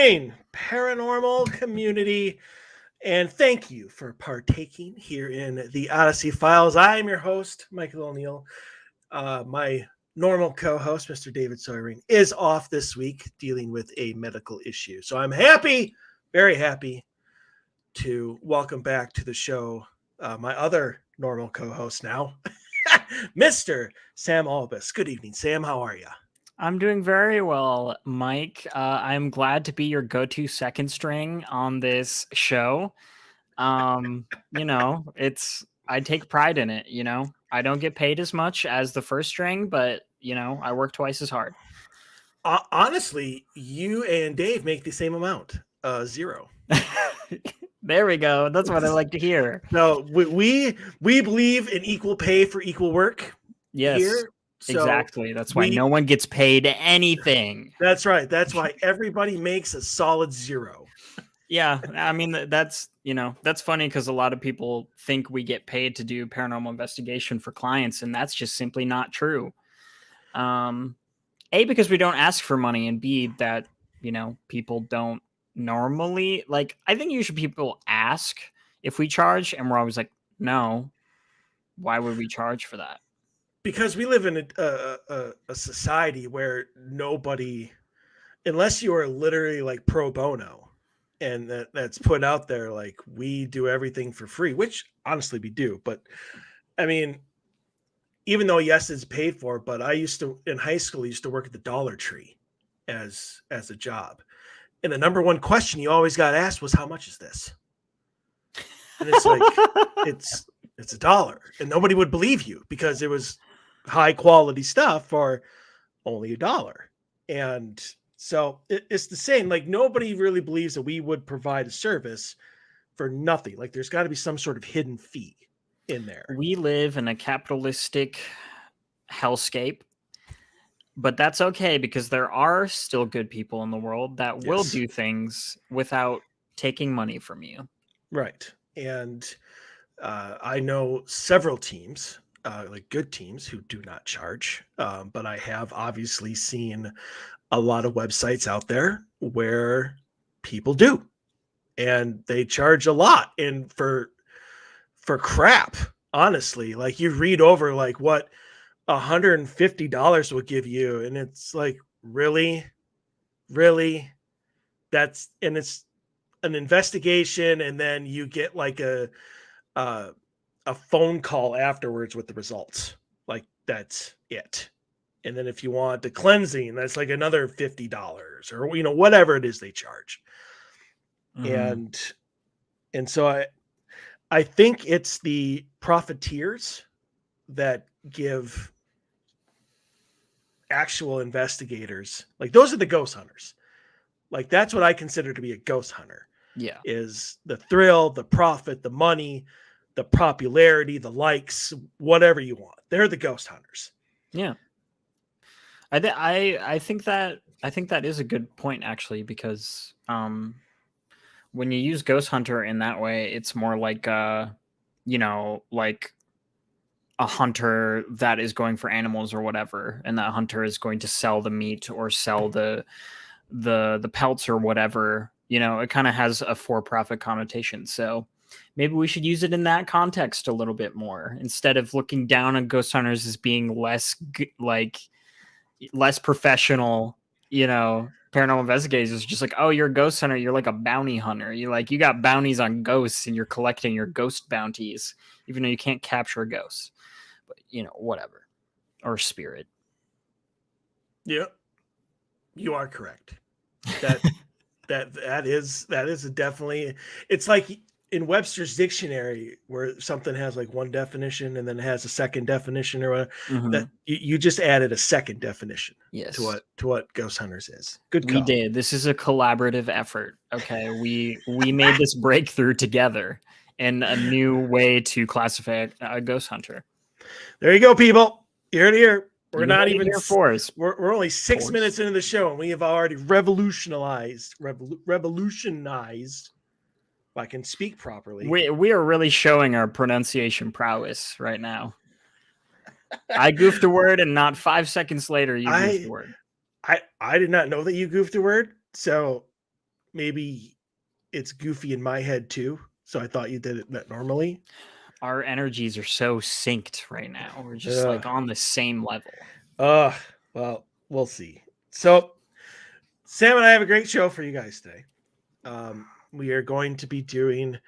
evening, paranormal community, and thank you for partaking here in the Odyssey Files. I am your host, Michael O'Neill. My normal co-host, Mr. David Sawyering, is off this week dealing with a medical issue. So I'm happy, very happy, to welcome back to the show my other normal co-host now, Mr. Sam Albus. Good evening, Sam. How are you? I'm doing very well, Mike. I'm glad to be your go-to second string on this show. I take pride in it, I don't get paid as much as the first string, but I work twice as hard. Honestly, you and Dave make the same amount, zero. There we go. That's what I like to hear. No, we believe in equal pay for equal work. Yes. Here. So exactly. That's why no one gets paid anything. That's right. That's why everybody makes a solid zero. Yeah, I mean, that's funny because a lot of people think we get paid to do paranormal investigation for clients, and that's just simply not true. A, because we don't ask for money, and B, that, people don't normally, like, I think usually people ask if we charge, and we're always like, no, why would we charge for that? Because we live in a society where nobody, unless you are literally like pro bono, and that's put out there, like we do everything for free, which honestly we do. But I mean, even though yes, it's paid for, but I used to in high school, I used to work at the Dollar Tree as a job. And the number one question you always got asked was, how much is this? And it's like, it's $1. And nobody would believe you because it was high quality stuff for only $1. And so it's the same. Like nobody really believes that we would provide a service for nothing. Like there's got to be some sort of hidden fee in there. We live in a capitalistic hellscape, but that's okay because there are still good people in the world that will do things without taking money from you. Right. And I know several teams, like good teams who do not charge. But I have obviously seen a lot of websites out there where people do, and they charge a lot. And for crap, honestly, like you read over like what $150 will give you. And it's like, really, it's an investigation. And then you get like a phone call afterwards with the results. Like that's it. And then if you want the cleansing, that's like another $50 or, whatever it is they charge. Mm-hmm. And so I think it's the profiteers that give actual investigators, like those are the ghost hunters. Like that's what I consider to be a ghost hunter. Yeah. Is the thrill, the profit, the money, the popularity, the likes, whatever you want. They're the ghost hunters. Yeah. I think that is a good point actually, because when you use ghost hunter in that way, it's more like like a hunter that is going for animals or whatever, and that hunter is going to sell the meat or sell the pelts or whatever. It kind of has a for-profit connotation. So maybe we should use it in that context a little bit more, instead of looking down on ghost hunters as being less professional, paranormal investigators is just like, oh, you're a ghost hunter, you're like a bounty hunter, you got bounties on ghosts and you're collecting your ghost bounties, even though you can't capture a ghost, but whatever, or spirit. Yeah, you are correct. That is definitely, it's like in Webster's dictionary where something has like one definition and then it has a second definition or whatever, that you just added a second definition to what ghost hunters is. Good call. We did. This is a collaborative effort. Okay. We made this breakthrough together and a new way to classify a ghost hunter. There you go, people. You're in here. We're not even here for us. We're only 6 minutes into the show and we have already revolutionized. If I can speak properly. We are really showing our pronunciation prowess right now. I goofed a word, and not 5 seconds later, you goofed a word. I did not know that you goofed a word, so maybe it's goofy in my head too. So I thought you did it that normally. Our energies are so synced right now. We're just Ugh. like on the same level. Well, we'll see. So Sam and I have a great show for you guys today. We are going to be doing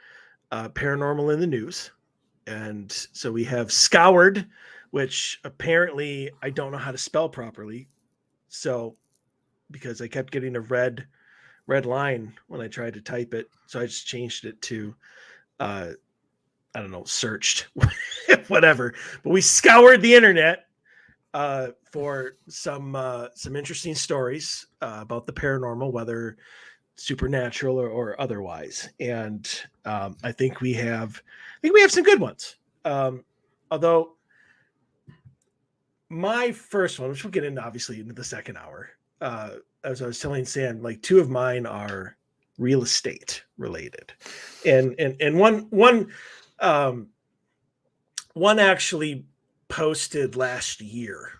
paranormal in the news. And so we have Scoured, which apparently I don't know how to spell properly. So because I kept getting a red line when I tried to type it. So I just changed it to I don't know, searched, whatever. But we scoured the internet for some interesting stories about the paranormal, whether supernatural or otherwise. And I think we have some good ones. Although my first one, which we'll get into obviously into the second hour, as I was telling Sam, like two of mine are real estate related, and one actually posted last year.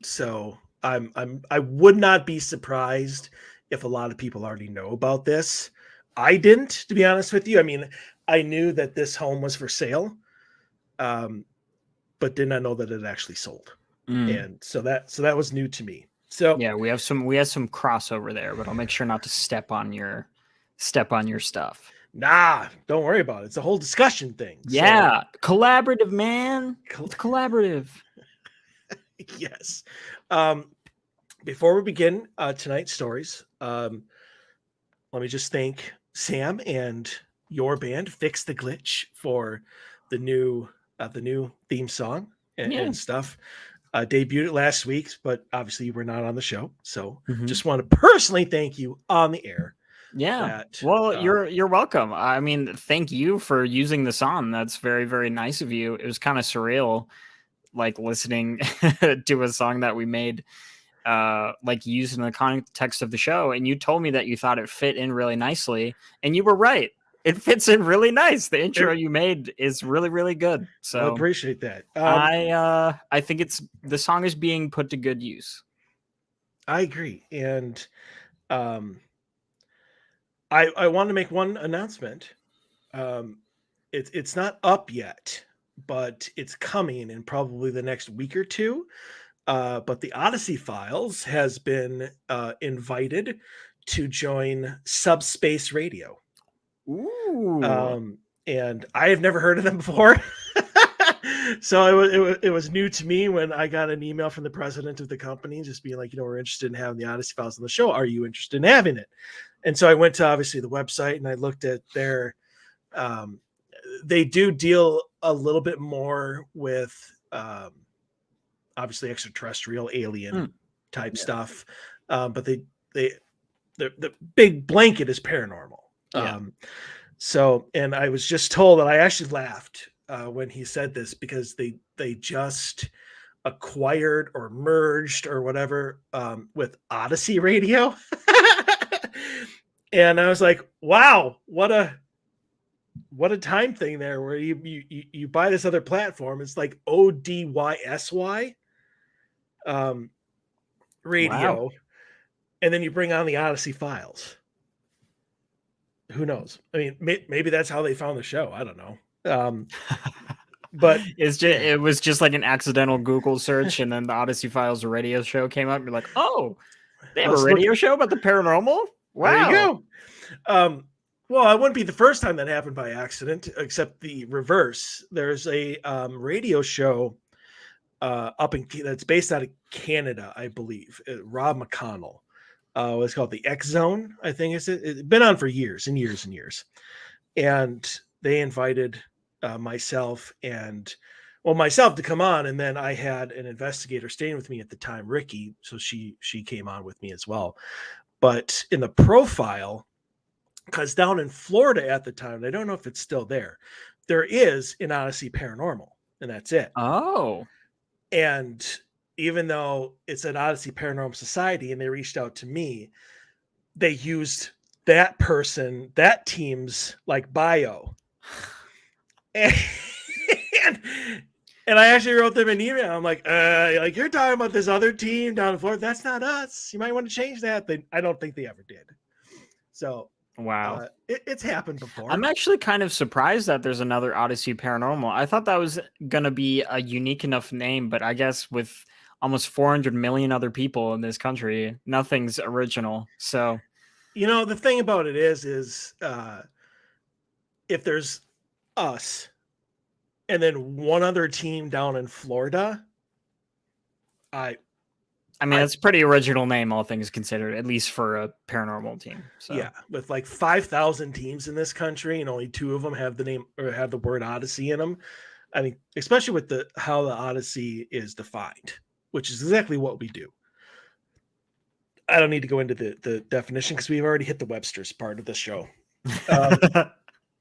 So I would not be surprised if a lot of people already know about this. I didn't, to be honest with you. I mean, I knew that this home was for sale, but did not know that it actually sold. And so that was new to me. So yeah, we have some crossover there, but I'll make sure not to step on your stuff. Nah, don't worry about it. It's a whole discussion thing. Yeah, so, collaborative, man. It's collaborative. Yes. Before we begin tonight's stories, let me just thank Sam and your band, Fix the Glitch, for the new theme song and stuff. Debuted it last week, but obviously you were not on the show. So just want to personally thank you on the air. Yeah. Well, you're welcome. I mean, thank you for using the song. That's very, very nice of you. It was kind of surreal, like listening to a song that we made, like used in the context of the show. And you told me that you thought it fit in really nicely, and you were right. It fits in really nice. The intro you made is really, really good. So I appreciate that. I think the song is being put to good use. I agree. And I want to make one announcement. It's not up yet, but it's coming in probably the next week or two. But the Odyssey Files has been invited to join Subspace Radio. Ooh. And I have never heard of them before. So it was new to me when I got an email from the president of the company just being like, we're interested in having the Odyssey Files on the show. Are you interested in having it? And so I went to obviously the website and I looked at their they do deal a little bit more with obviously extraterrestrial alien type stuff. But the big blanket is paranormal. Yeah. So, and I was just told that I actually laughed when he said this because they just acquired or merged or whatever with Odyssey Radio. And I was like, wow, what a time thing there where you buy this other platform. It's like ODYSY radio. Wow. And then you bring on the Odyssey Files. Who knows? I mean, maybe that's how they found the show. I don't know. But it was just like an accidental Google search, and then the Odyssey Files radio show came up. You're like, oh, they have a radio show about the paranormal? Wow. There you go. Well, it wouldn't be the first time that happened by accident, except the reverse. There's a radio show that's based out of Canada, I believe. Rob McConnell. It's called the X Zone, I think it's been on for years and years and years. And they invited myself to come on. And then I had an investigator staying with me at the time, Ricky. So she came on with me as well. But in the profile, because down in Florida at the time, I don't know if it's still there is an Odyssey Paranormal, and that's it. Oh. And even though it's an Odyssey Paranormal Society and they reached out to me, they used that team's like bio. And I actually wrote them an email. I'm like you're talking about this other team down in Florida. That's not us. You might want to change that. I don't think they ever did. So Wow. It's happened before. I'm actually kind of surprised that there's another Odyssey Paranormal. I thought that was going to be a unique enough name, but I guess with almost 400 million other people in this country, nothing's original. So, The thing about it is if there's us and then one other team down in Florida, I mean, that's a pretty original name, all things considered, at least for a paranormal team. So yeah, with like 5,000 teams in this country and only 2 of them have the name or have the word Odyssey in them. I mean, especially with how the Odyssey is defined, which is exactly what we do. I don't need to go into the definition because we've already hit the Webster's part of the show.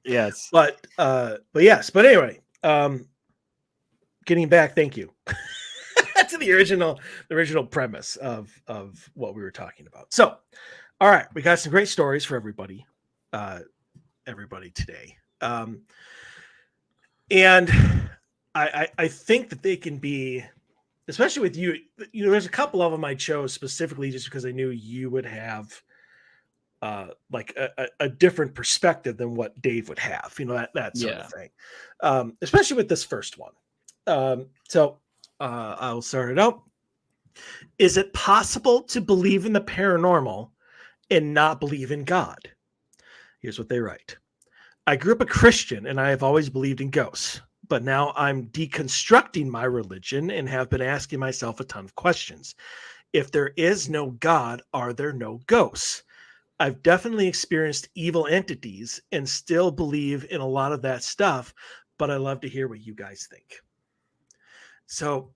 Yes, but anyway, getting back, thank you to the original premise of what we were talking about. So, all right, we got some great stories for everybody today, and I think that they can be, especially with you. There's a couple of them I chose specifically just because I knew you would have like a different perspective than what Dave would have, that sort of thing. Especially with this first one. So I'll start it out. Is it possible to believe in the paranormal and not believe in God? Here's what they write. I grew up a Christian and I have always believed in ghosts, but now I'm deconstructing my religion and have been asking myself a ton of questions. If there is no God, are there no ghosts? I've definitely experienced evil entities and still believe in a lot of that stuff, but I love to hear what you guys think. So,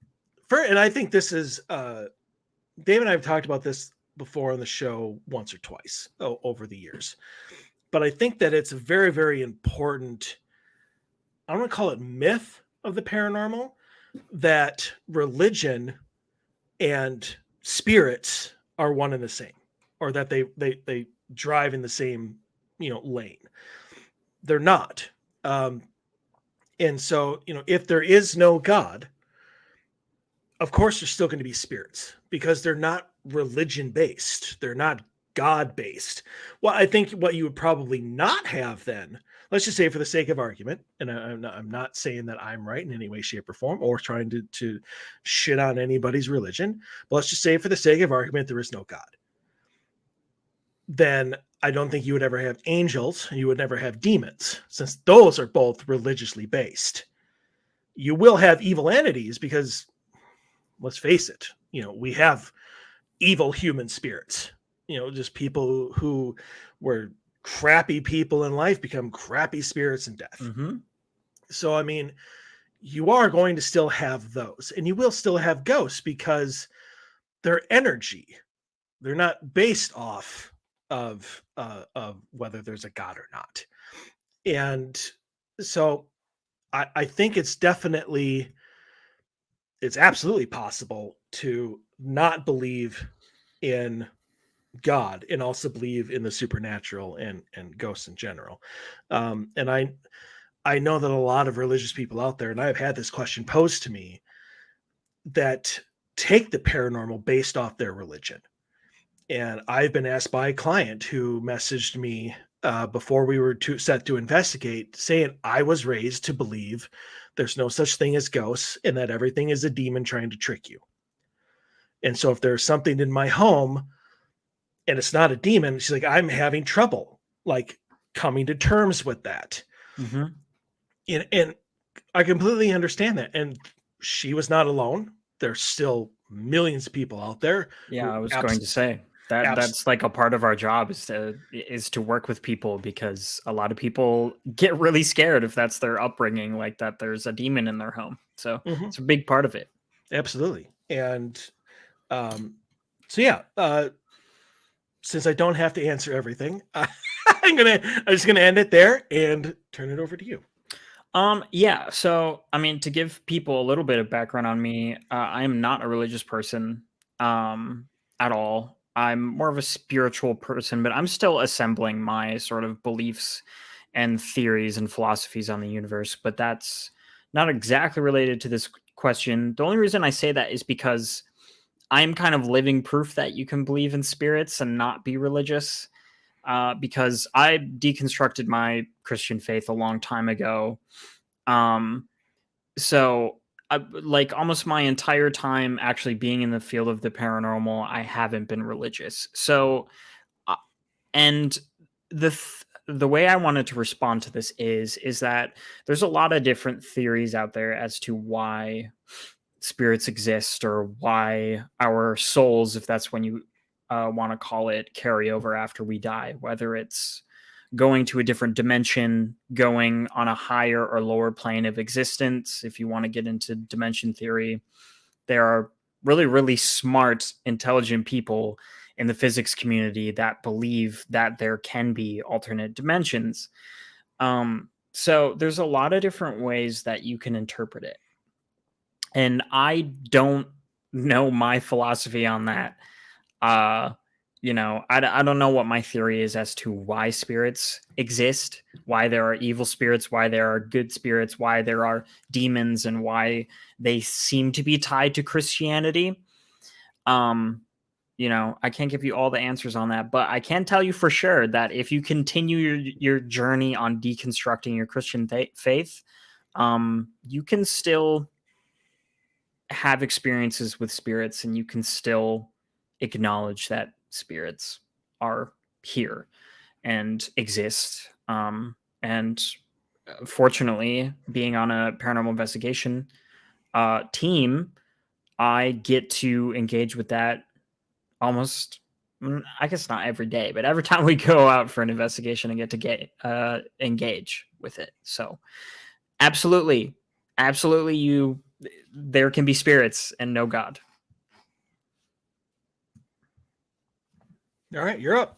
and I think this is, Dave and I have talked about this before on the show once or twice over the years, but I think that it's a very, very important, I don't want to call it myth of the paranormal, that religion and spirits are one and the same, or that they drive in the same, lane. They're not. And so, if there is no God, of course, there's still going to be spirits because they're not religion based. They're not God based. Well, I think what you would probably not have then, let's just say for the sake of argument, and I'm not saying that I'm right in any way, shape, or form, or trying to shit on anybody's religion, but let's just say for the sake of argument, there is no God. Then I don't think you would ever have angels, and you would never have demons, since those are both religiously based. You will have evil entities because, let's face it, we have evil human spirits, just people who were crappy people in life become crappy spirits in death. Mm-hmm. So, I mean, you are going to still have those, and you will still have ghosts because they're energy. They're not based off of whether there's a God or not. And so I think it's absolutely possible to not believe in God and also believe in the supernatural and ghosts in general. And I know that a lot of religious people out there, and I've had this question posed to me, that take the paranormal based off their religion. And I've been asked by a client who messaged me before we were set to investigate, saying I was raised to believe there's no such thing as ghosts and that everything is a demon trying to trick you. And so if there's something in my home and it's not a demon, she's like, I'm having trouble like coming to terms with that. Mm-hmm. And I completely understand that. And she was not alone. There's still millions of people out there. Yeah, I was going to say that's like a part of our job is to work with people, because a lot of people get really scared if that's their upbringing, like that there's a demon in their home. So It's a big part of it. Absolutely. And so yeah, since I don't have to answer everything, I'm just gonna end it there and turn it over to you. Yeah. So, I mean, to give people a little bit of background on me, I am not a religious person, at all. I'm more of a spiritual person, but I'm still assembling my sort of beliefs and theories and philosophies on the universe. But that's not exactly related to this question. The only reason I say that is because I'm kind of living proof that you can believe in spirits and not be religious. because I deconstructed my Christian faith a long time ago. So like almost my entire time actually being in the field of the paranormal, I haven't been religious. So, and the way I wanted to respond to this is that there's a lot of different theories out there as to why spirits exist, or why our souls, if that's when you want to call it, carry over after we die, whether it's going to a different dimension, going on a higher or lower plane of existence. If you want to get into dimension theory, there are really, really smart, intelligent people in the physics community that believe that there can be alternate dimensions. So there's a lot of different ways that you can interpret it. And I don't know my philosophy on that. I don't know what my theory is as to why spirits exist, why there are evil spirits, why there are good spirits, why there are demons, and why they seem to be tied to Christianity. I can't give you all the answers on that, but I can tell you for sure that if you continue your journey on deconstructing your Christian faith, you can still have experiences with spirits, and you can still acknowledge that spirits are here and exist. And fortunately, being on a paranormal investigation team, I get to engage with that almost, I guess not every day, but every time we go out for an investigation, I get to engage with it. So absolutely, there can be spirits and no God. All right, you're up.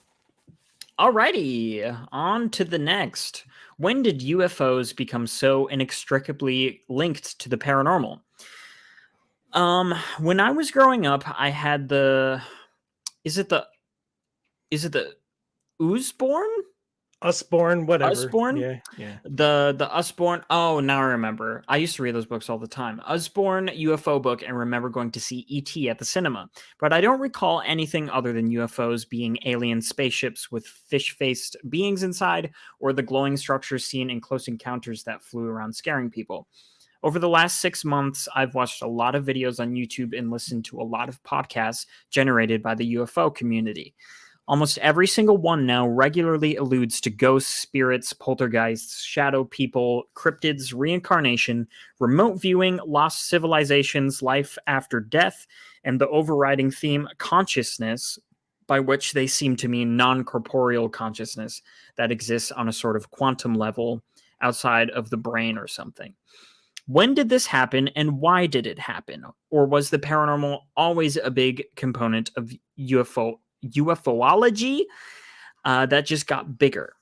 Alrighty, on to the next. When did UFOs become so inextricably linked to the paranormal? When I was growing up, I had is it the Usborne? Usborne, whatever. Usborne? Yeah. The Usborne. Oh, now I remember. I used to read those books all the time. Usborne UFO book, and remember going to see E.T. at the cinema. But I don't recall anything other than UFOs being alien spaceships with fish-faced beings inside, or the glowing structures seen in Close Encounters that flew around scaring people. Over the last 6 months, I've watched a lot of videos on YouTube and listened to a lot of podcasts generated by the UFO community. Almost every single one now regularly alludes to ghosts, spirits, poltergeists, shadow people, cryptids, reincarnation, remote viewing, lost civilizations, life after death, and the overriding theme, consciousness, by which they seem to mean non-corporeal consciousness that exists on a sort of quantum level outside of the brain or something. When did this happen, and why did it happen? Or was the paranormal always a big component of UFOlogy that just got bigger?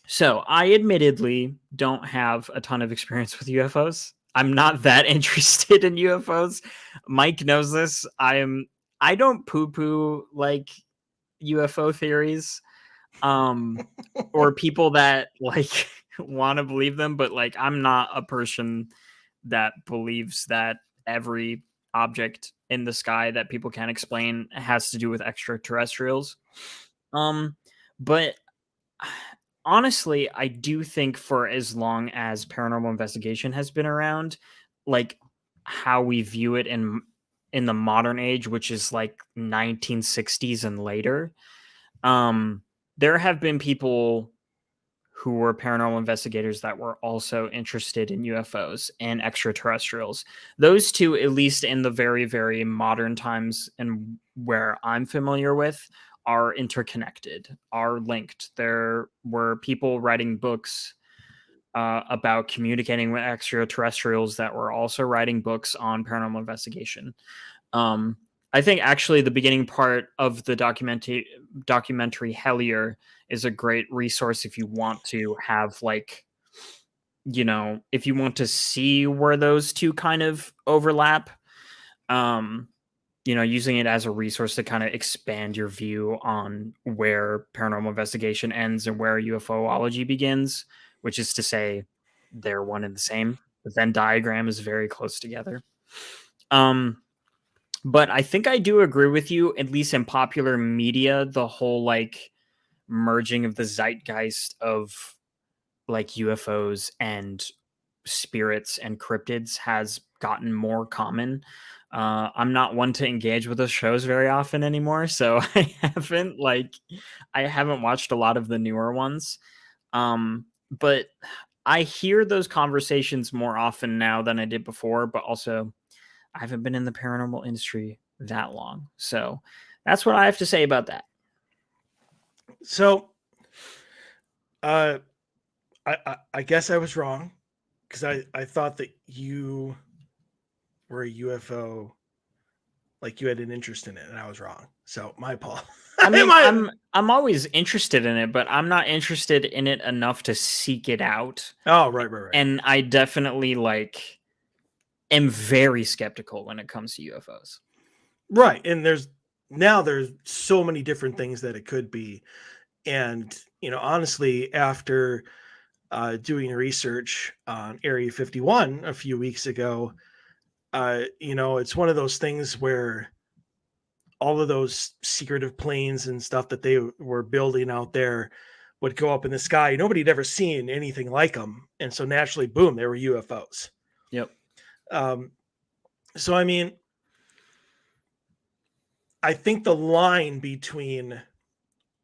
So I admittedly don't have a ton of experience with UFOs. I'm not that interested in UFOs. Mike knows this. I don't poo-poo like UFO theories, or people that like want to believe them, but like I'm not a person that believes that every object in the sky that people can't explain has to do with extraterrestrials. But honestly, I do think for as long as paranormal investigation has been around, like how we view it in the modern age, which is like 1960s and later, there have been people who were paranormal investigators that were also interested in UFOs and extraterrestrials. Those two, at least in the very, very modern times and where I'm familiar with, are interconnected, are linked. There were people writing books about communicating with extraterrestrials that were also writing books on paranormal investigation. I think actually the beginning part of the documentary Hellier is a great resource if you want to have like, if you want to see where those two kind of overlap, using it as a resource to kind of expand your view on where paranormal investigation ends and where UFOlogy begins, which is to say they're one and the same. The Venn diagram is very close together. But I think I do agree with you, at least in popular media, the whole like merging of the zeitgeist of like UFOs and spirits and cryptids has gotten more common. I'm not one to engage with those shows very often anymore, so I haven't watched a lot of the newer ones. But I hear those conversations more often now than I did before, but also I haven't been in the paranormal industry that long. So that's what I have to say about that. So, I guess I was wrong, because I thought that you were a UFO, like you had an interest in it, and I was wrong. So my apologies. I mean, I'm always interested in it, but I'm not interested in it enough to seek it out. Oh, right. And I definitely am very skeptical when it comes to UFOs. Right. And there's so many different things that it could be. And, honestly, after doing research on Area 51 a few weeks ago, it's one of those things where all of those secretive planes and stuff that they were building out there would go up in the sky. Nobody had ever seen anything like them. And so naturally, boom, they were UFOs. Yep. So, I mean, I think the line between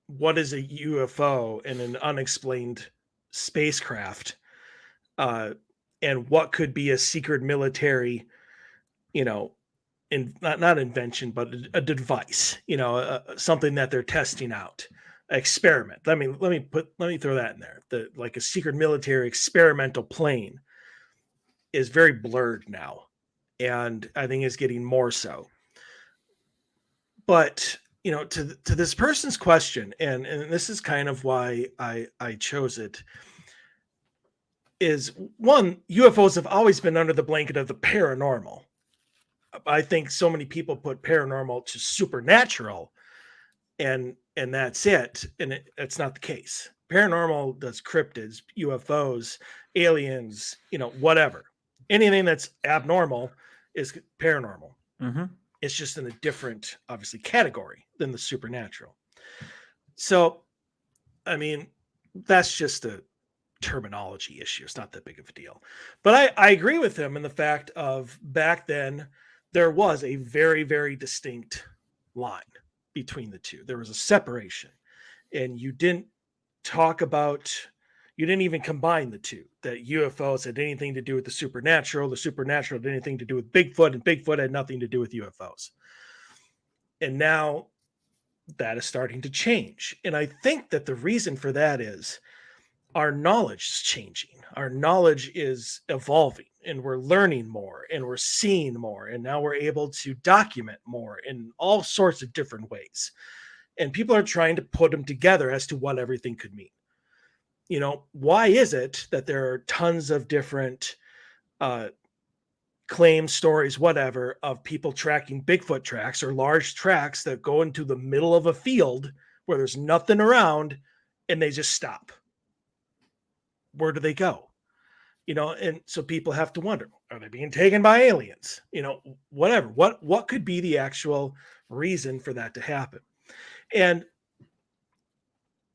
what is a UFO and an unexplained spacecraft, and what could be a secret military, not invention, but a device, something that they're testing out, experiment. Let me throw that in there. Like a secret military experimental plane is very blurred now, and I think it's getting more so. But to this person's question, and this is kind of why I chose it, is one, UFOs have always been under the blanket of the paranormal. I think so many people put paranormal to supernatural, and that's it, and it's not the case. Paranormal does cryptids, UFOs, aliens, whatever. Anything that's abnormal is paranormal. Mm-hmm. It's just in a different, obviously, category than the supernatural. So, I mean, that's just a terminology issue. It's not that big of a deal. But I agree with him in the fact of back then, there was a very, very distinct line between the two. There was a separation. And you didn't even combine the two, that UFOs had anything to do with the supernatural had anything to do with Bigfoot, and Bigfoot had nothing to do with UFOs. And now that is starting to change. And I think that the reason for that is our knowledge is changing. Our knowledge is evolving, and we're learning more, and we're seeing more. And now we're able to document more in all sorts of different ways. And people are trying to put them together as to what everything could mean. Why is it that there are tons of different claims, stories, whatever, of people tracking Bigfoot tracks or large tracks that go into the middle of a field where there's nothing around, and they just stop? Where do they go? And so people have to wonder, are they being taken by aliens? Whatever. What could be the actual reason for that to happen? And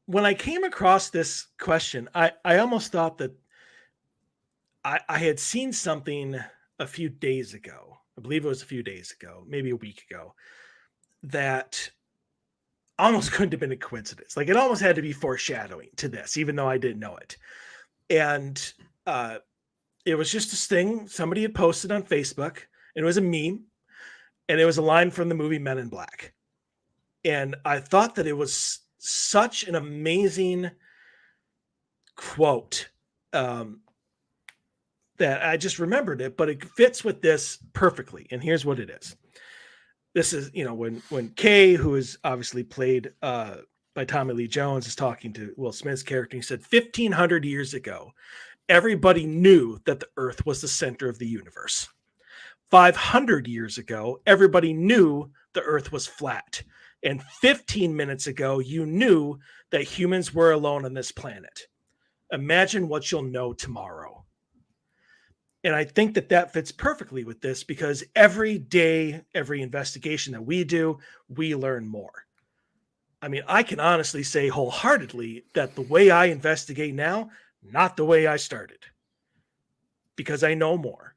when I came across this question, I almost thought that I had seen something a few days ago. I believe it was a few days ago, maybe a week ago, that almost couldn't have been a coincidence. Like, it almost had to be foreshadowing to this, even though I didn't know it. And it was just this thing somebody had posted on Facebook, and it was a meme, and it was a line from the movie Men in Black. And I thought that it was such an amazing quote, that I just remembered it, but it fits with this perfectly. And here's what it is. This is, when Kay, who is obviously played by Tommy Lee Jones, is talking to Will Smith's character. He said, 1,500 years ago, everybody knew that the earth was the center of the universe. 500 years ago, everybody knew the earth was flat. And 15 minutes ago, you knew that humans were alone on this planet. Imagine what you'll know tomorrow. And I think that fits perfectly with this, because every day, every investigation that we do, we learn more. I mean, I can honestly say wholeheartedly that the way I investigate now, not the way I started, because I know more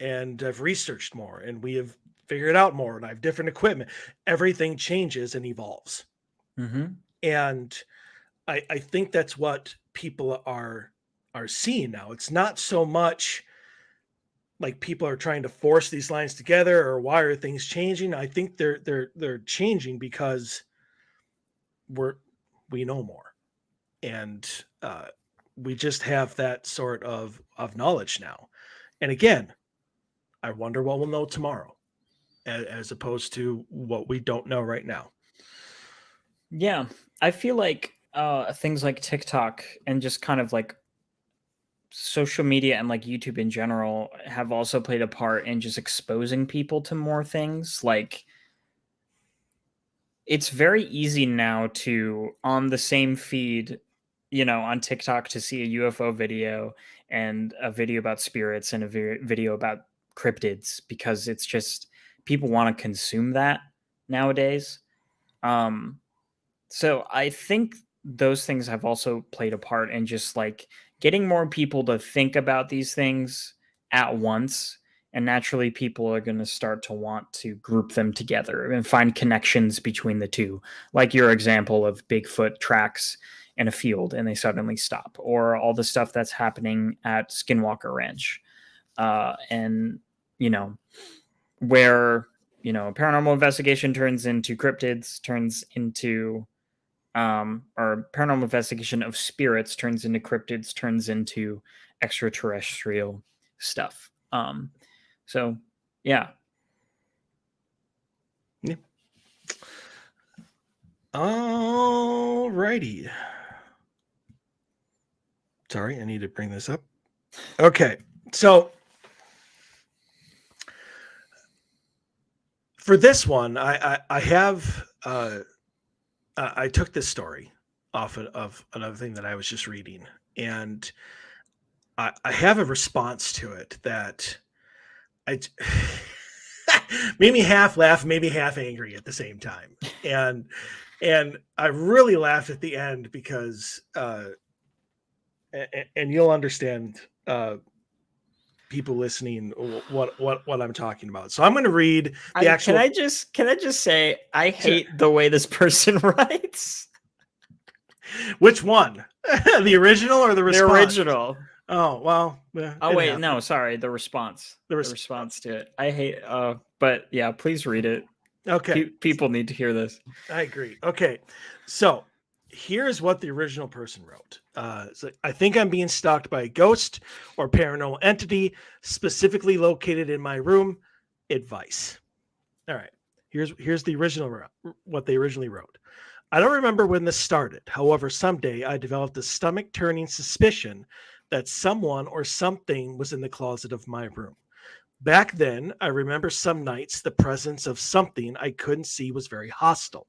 and I've researched more and we have figured out more and I have different equipment. Everything changes and evolves. Mm-hmm. And I think that's what people are seeing now. It's not so much like people are trying to force these lines together or why are things changing. I think they're changing because we know more, and we just have that sort of knowledge now. And again, I wonder what we'll know tomorrow, as opposed to what we don't know right now. Yeah, I feel like things like TikTok and just kind of like social media and like YouTube in general have also played a part in just exposing people to more things. Like, it's very easy now to, on the same feed, on TikTok, to see a UFO video and a video about spirits and a video about cryptids, because it's just people want to consume that nowadays. Um, so I think those things have also played a part in just like getting more people to think about these things at once. And naturally, people are going to start to want to group them together and find connections between the two. Like your example of Bigfoot tracks in a field and they suddenly stop, or all the stuff that's happening at Skinwalker Ranch. And, where, paranormal investigation turns into cryptids, turns into or paranormal investigation of spirits turns into cryptids, turns into extraterrestrial stuff. So yeah. Yeah. All righty. Sorry, I need to bring this up. Okay, so for this one, I have I took this story off of another thing that I was just reading, and I have a response to it that I made me half laugh, maybe half angry at the same time, and I really laughed at the end because, and you'll understand, people listening, what I'm talking about. So I'm going to read the actual. Can I just say I hate the way this person writes. Which one? The original or the response? The original. Oh, well. Oh wait, happened. No, sorry. The response. The response to it. I hate. But yeah, please read it. Okay. People need to hear this. I agree. Okay, so here's what the original person wrote. So I think I'm being stalked by a ghost or paranormal entity specifically located in my room. Advice. All right. Here's the original, what they originally wrote. I don't remember when this started. However, someday I developed a stomach-turning suspicion that someone or something was in the closet of my room. Back then, I remember some nights the presence of something I couldn't see was very hostile.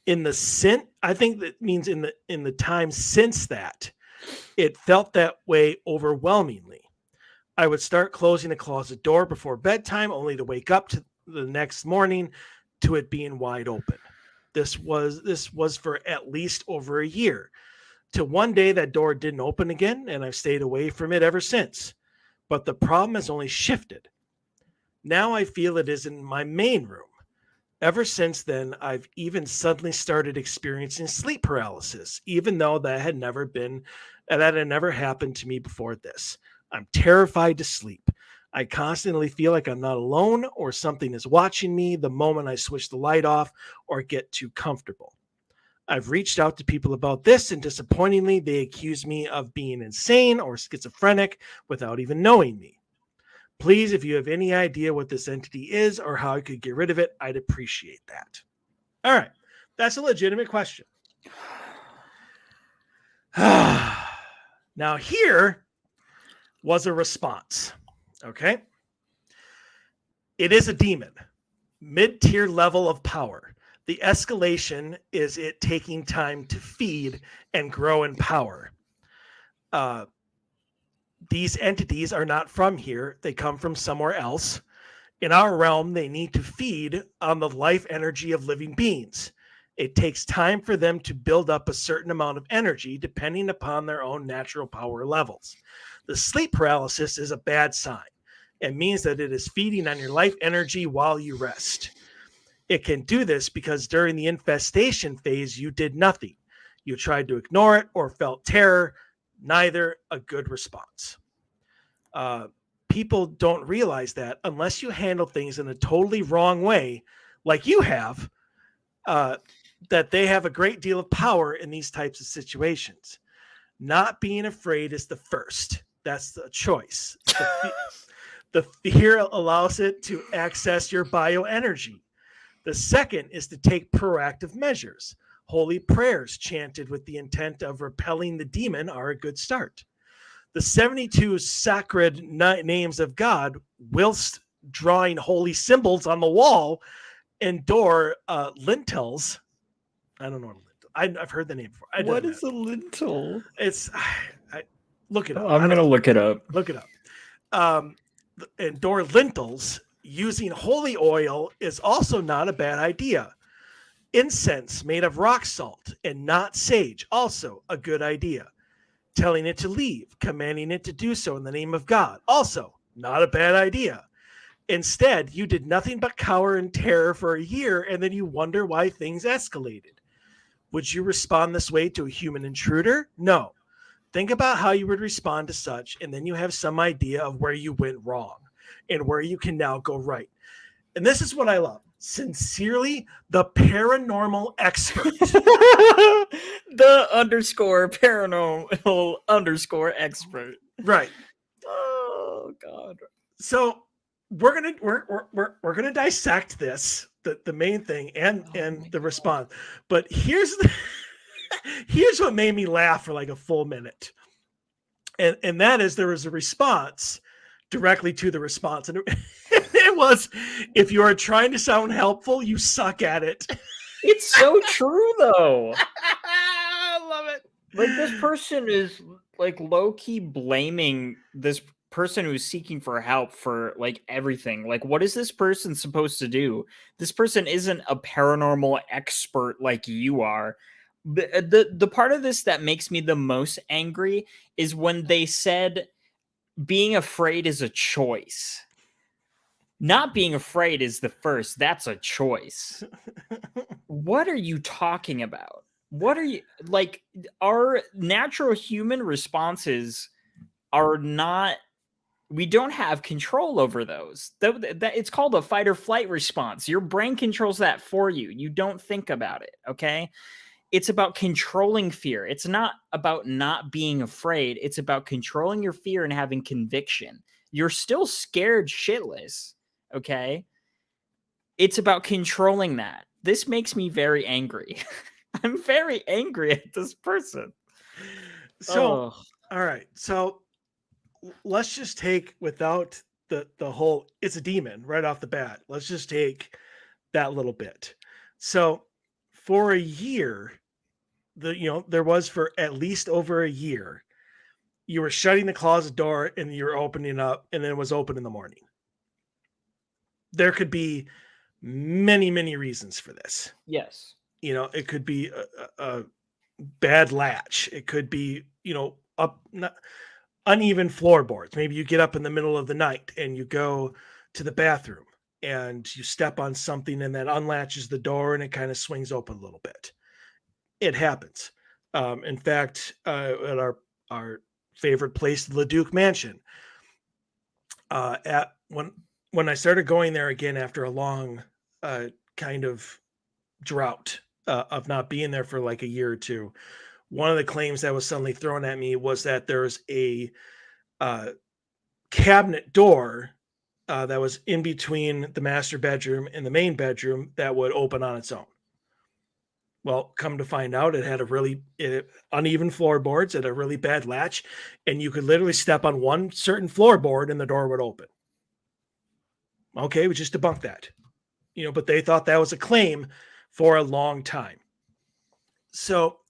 I think that means in the time since that, it felt that way overwhelmingly. I would start closing the closet door before bedtime, only to wake up to the next morning to it being wide open. This was for at least over a year. Till one day that door didn't open again, and I've stayed away from it ever since. But the problem has only shifted. Now I feel it is in my main room. Ever since then, I've even suddenly started experiencing sleep paralysis, even though that had never happened to me before this. I'm terrified to sleep. I constantly feel like I'm not alone or something is watching me the moment I switch the light off or get too comfortable. I've reached out to people about this, and disappointingly, they accuse me of being insane or schizophrenic without even knowing me. Please, if you have any idea what this entity is or how I could get rid of it, I'd appreciate that. All right. That's a legitimate question. Now, here was a response. Okay. It is a demon, mid-tier level of power. The escalation is it taking time to feed and grow in power. These entities are not from here. They come from somewhere else. In our realm, they need to feed on the life energy of living beings. It takes time for them to build up a certain amount of energy depending upon their own natural power levels. The sleep paralysis is a bad sign. It means that it is feeding on your life energy while you rest. It can do this because during the infestation phase, you did nothing. You tried to ignore it or felt terror, neither a good response. People don't realize that unless you handle things in a totally wrong way, like you have, that they have a great deal of power in these types of situations. Not being afraid is the first. That's the choice. The fear allows it to access your bioenergy. The second is to take proactive measures. Holy prayers chanted with the intent of repelling the demon are a good start. The 72 sacred names of God, whilst drawing holy symbols on the wall and door lintels. I don't know what a lintel. I've heard the name before. What is a lintel? It's look it up. I'm gonna look it up. Look it up. And door lintels using holy oil is also not a bad idea. Incense made of rock salt and not sage, also a good idea. Telling it to leave, commanding it to do so in the name of God, also not a bad idea. Instead, you did nothing but cower in terror for a year, and then you wonder why things escalated. Would you respond this way to a human intruder? No. Think about how you would respond to such, and then you have some idea of where you went wrong and where you can now go right. And this is what I love. Sincerely, the paranormal expert. The _ paranormal _ expert. Right. Oh God. So we're gonna dissect this, the main thing and the response. But here's what made me laugh for like a full minute. And that is there was a response directly to the response. And it was, if you are trying to sound helpful, you suck at it. It's so true though. I love it. Like this person is like low-key blaming this person who's seeking for help for like everything. Like, what is this person supposed to do? This person isn't a paranormal expert like you are. The part of this that makes me the most angry is when they said being afraid is a choice. Not being afraid is the first. That's a choice. What are you talking about? What are you like? Our natural human responses are not. We don't have control over those. That it's called a fight or flight response. Your brain controls that for you. You don't think about it. Okay. It's about controlling fear. It's not about not being afraid. It's about controlling your fear and having conviction. You're still scared shitless. Okay. It's about controlling that. This makes me very angry. I'm very angry at this person. So, all right. So let's just take without the whole, it's a demon right off the bat. Let's just take that little bit. So for a year, there was for at least over a year, you were shutting the closet door and you were opening up and then it was open in the morning. There could be many, many reasons for this. Yes. It could be a bad latch. It could be, uneven floorboards. Maybe you get up in the middle of the night and you go to the bathroom and you step on something and that unlatches the door and it kind of swings open a little bit. It happens. In fact, at our favorite place, the Leduc Mansion, when I started going there again after a long kind of drought of not being there for like a year or two, one of the claims that was suddenly thrown at me was that there's a cabinet door that was in between the master bedroom and the main bedroom that would open on its own. Well, come to find out, it had uneven floorboards, it had a really bad latch, and you could literally step on one certain floorboard and the door would open. Okay, we just debunked that. But they thought that was a claim for a long time. So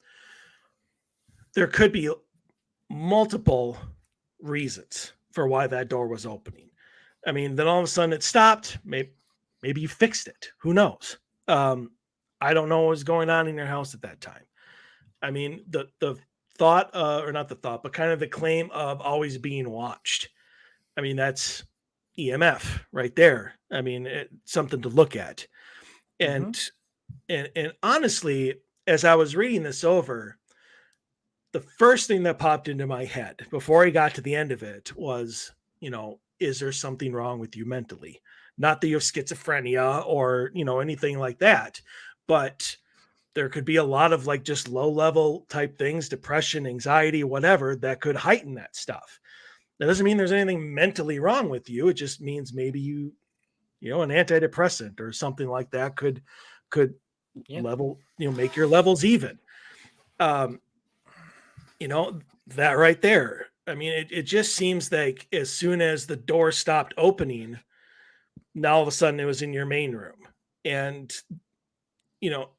there could be multiple reasons for why that door was opening. I mean, then all of a sudden it stopped. Maybe you fixed it. Who knows? I don't know what was going on in your house at that time. I mean, the thought, or not the thought, but kind of the claim of always being watched. I mean, that's EMF right there. I mean, something to look at. Mm-hmm. And honestly, as I was reading this over, the first thing that popped into my head before I got to the end of it was, is there something wrong with you mentally? Not that you have schizophrenia or, anything like that, but there could be a lot of like just low level type things, depression, anxiety, whatever, that could heighten that stuff. That doesn't mean there's anything mentally wrong with you. It just means maybe an antidepressant or something like that could Yeah. level, make your levels even. Um, that right there. I mean, it just seems like as soon as the door stopped opening, now all of a sudden it was in your main room. And, you know,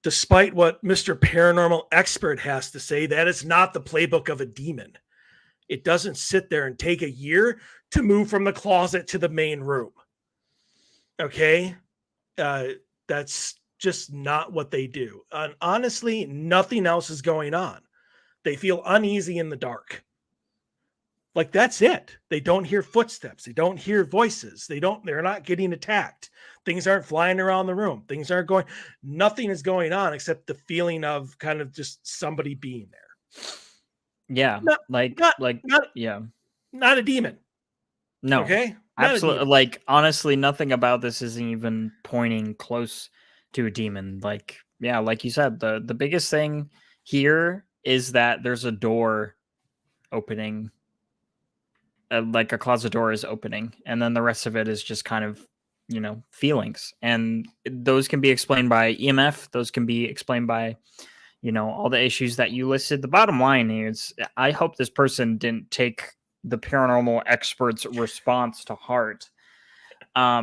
despite what Mr. Paranormal Expert has to say, that is not the playbook of a demon. It doesn't sit there and take a year to move from the closet to the main room. Okay? That's just not what they do. And honestly, nothing else is going on. They feel uneasy in the dark. Like that's it. They don't hear footsteps. They don't hear voices. They're not getting attacked. Things aren't flying around the room. Nothing is going on except the feeling of kind of just somebody being there. Yeah. Not a demon. No. Okay. Absolutely. Like, honestly, nothing about this isn't even pointing close to a demon. Like, yeah, like you said, the biggest thing here is that there's a door opening, like a closet door is opening, and then the rest of it is just kind of, feelings. And those can be explained by EMF. Those can be explained by, all the issues that you listed. The bottom line is, I hope this person didn't take the paranormal expert's response to heart,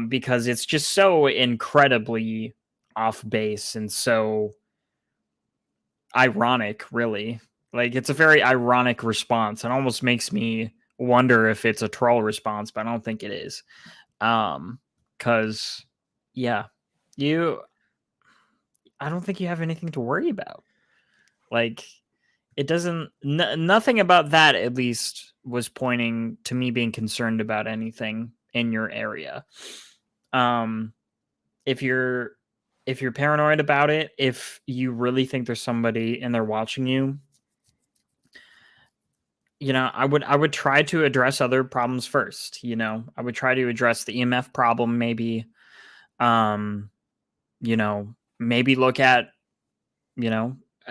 because it's just so incredibly off base and so ironic, really. Like, it's a very ironic response. It almost makes me wonder if it's a troll response, but I don't think it is. Because, yeah, I don't think you have anything to worry about. Like, it doesn't, nothing about that, at least, was pointing to me being concerned about anything in your area. If you're paranoid about it, if you really think there's somebody and they're watching you, I would try to address other problems first. I would try to address the EMF problem, maybe. Maybe look at,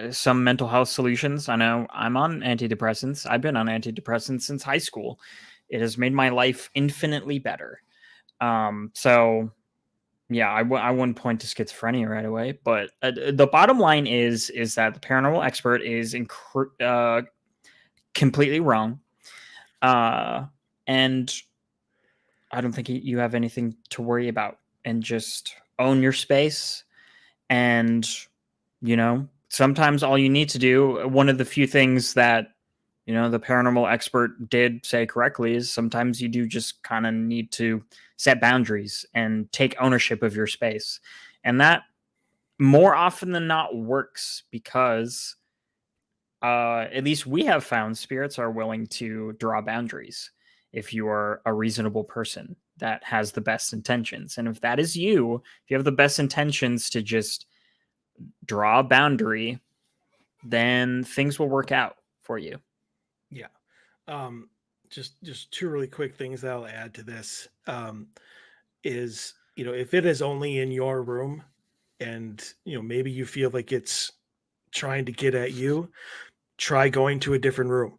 some mental health solutions. I know I'm on antidepressants. I've been on antidepressants since high school. It has made my life infinitely better. So yeah, I wouldn't point to schizophrenia right away, but the bottom line is that the paranormal expert is completely wrong. And I don't think you have anything to worry about, and just own your space. And, sometimes all you need to do, one of the few things that, the paranormal expert did say correctly, is sometimes you do just kind of need to set boundaries and take ownership of your space. And that more often than not works, because at least we have found spirits are willing to draw boundaries if you are a reasonable person that has the best intentions. And if that is you, if you have the best intentions to just draw a boundary, then things will work out for you. Yeah. Just two really quick things that I'll add to this, is, if it is only in your room and, maybe you feel like it's trying to get at you, try going to a different room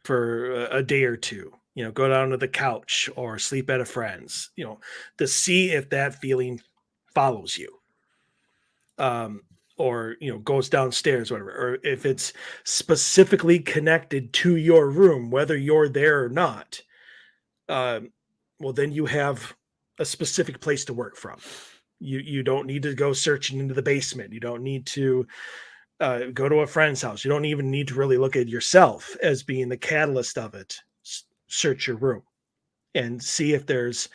for a day or two, go down to the couch or sleep at a friend's, to see if that feeling follows you. Or goes downstairs, whatever, or if it's specifically connected to your room, whether you're there or not, well, then you have a specific place to work from. You don't need to go searching into the basement. You don't need to go to a friend's house. You don't even need to really look at yourself as being the catalyst of it. Search your room and see if there's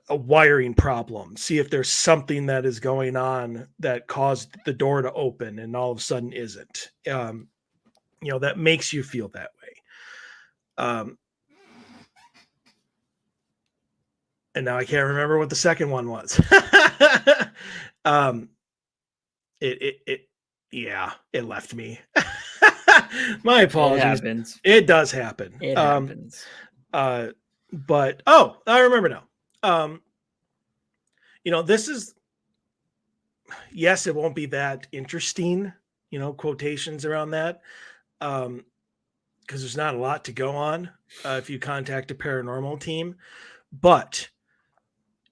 a wiring problem, see if there's something that is going on that caused the door to open and all of a sudden isn't. That makes you feel that way. And now I can't remember what the second one was. It left me. My apologies. It happens. It does happen. It happens. But I remember now. This is, yes, it won't be that interesting, quotations around that. Because there's not a lot to go on if you contact a paranormal team. But,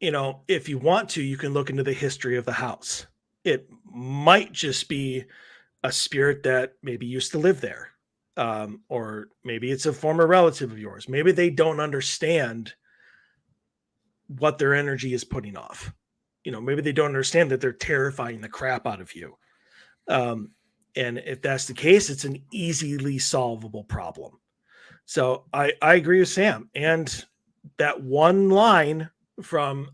if you want to, you can look into the history of the house. It might just be a spirit that maybe used to live there. Or maybe it's a former relative of yours. Maybe they don't understand what their energy is putting off. Maybe they don't understand that they're terrifying the crap out of you. And if that's the case, it's an easily solvable problem. So I agree with Sam. And that one line from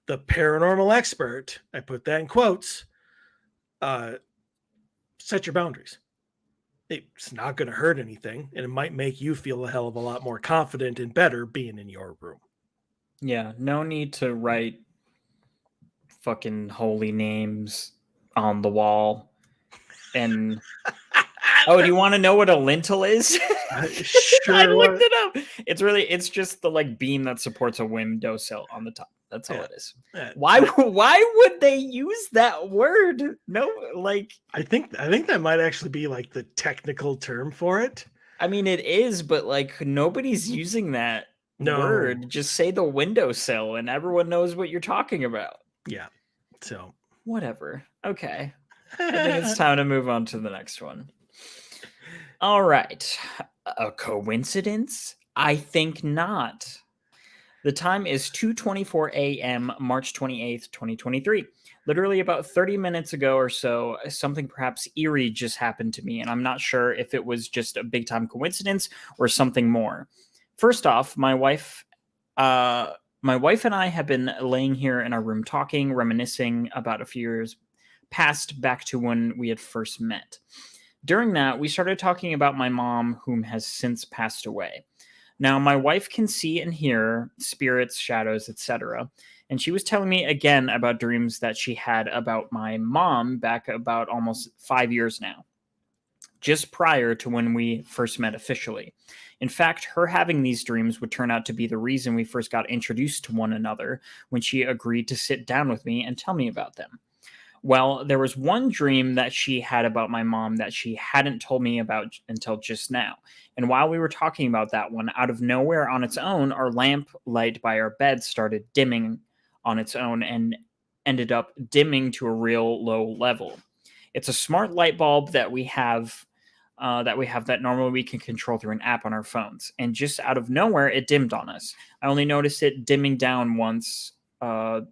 the paranormal expert, I put that in quotes, set your boundaries. It's not going to hurt anything, and it might make you feel a hell of a lot more confident and better being in your room. Yeah, no need to write fucking holy names on the wall. And do you want to know what a lintel is? Sure. I looked it up. It's just the like beam that supports a windowsill on the top. That's all it is. Why would they use that word? No, like I think that might actually be like the technical term for it. I mean, it is, but like nobody's using that word. Just say the windowsill, and everyone knows what you're talking about. Yeah. So whatever. Okay. I think it's time to move on to the next one. All right. A coincidence? I think not. The time is 2:24 a.m., March 28th, 2023. Literally about 30 minutes ago or so, something perhaps eerie just happened to me, and I'm not sure if it was just a big-time coincidence or something more. First off, my wife and I have been laying here in our room talking, reminiscing about a few years past back to when we had first met. During that, we started talking about my mom, whom has since passed away. Now, my wife can see and hear spirits, shadows, etc. And she was telling me again about dreams that she had about my mom back about almost 5 years now, just prior to when we first met officially. In fact, her having these dreams would turn out to be the reason we first got introduced to one another when she agreed to sit down with me and tell me about them. Well, there was one dream that she had about my mom that she hadn't told me about until just now. And while we were talking about that one, out of nowhere on its own, our lamp light by our bed started dimming on its own and ended up dimming to a real low level. It's a smart light bulb that we have that normally we can control through an app on our phones. And just out of nowhere, it dimmed on us. I only noticed it dimming down once, the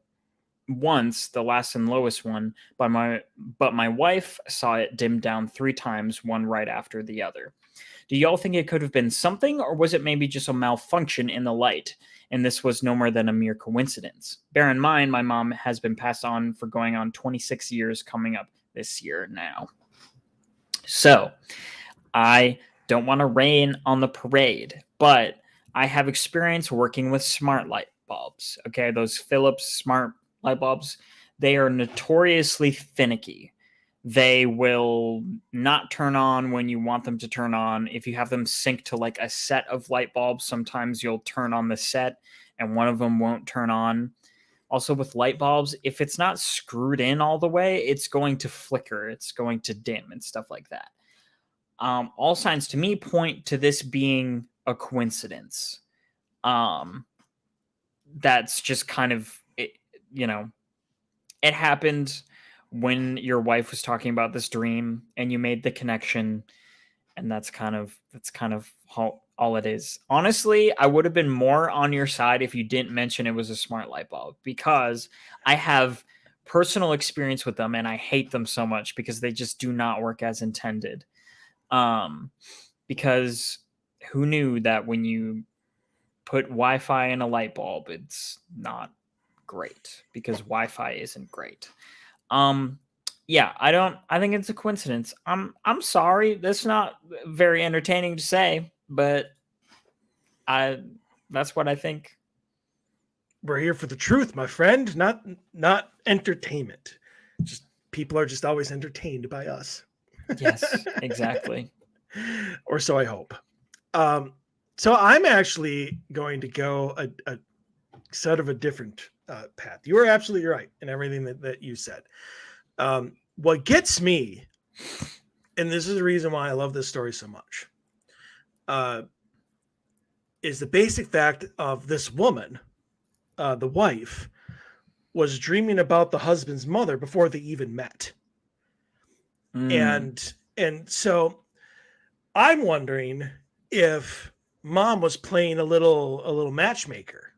last and lowest one, but my wife saw it dim down 3 times, one right after the other. Do y'all think it could have been something, or was it maybe just a malfunction in the light, and this was no more than a mere coincidence? Bear in mind, my mom has been passed on for going on 26 years coming up this year now. So, I don't want to rain on the parade, but I have experience working with smart light bulbs. Okay, those Philips smart light bulbs, they are notoriously finicky. They will not turn on when you want them to turn on. If you have them synced to like a set of light bulbs, sometimes you'll turn on the set and one of them won't turn on. Also with light bulbs, if it's not screwed in all the way, it's going to flicker. It's going to dim and stuff like that. All signs to me point to this being a coincidence. That's just kind of, it happened when your wife was talking about this dream and you made the connection, and that's kind of all it is. Honestly, I would have been more on your side if you didn't mention it was a smart light bulb, because I have personal experience with them and I hate them so much because they just do not work as intended. Because who knew that when you put Wi-Fi in a light bulb, it's not great because Wi-Fi isn't great. Yeah, I think it's a coincidence. I'm sorry. That's not very entertaining to say, but that's what I think. We're here for the truth, my friend, not entertainment. Just people are just always entertained by us. Yes, exactly. Or so I hope. So I'm actually going to go a sort of a different path. You were absolutely right in everything that you said. What gets me, and this is the reason why I love this story so much, is the basic fact of this woman, the wife, was dreaming about the husband's mother before they even met. And so I'm wondering if mom was playing a little matchmaker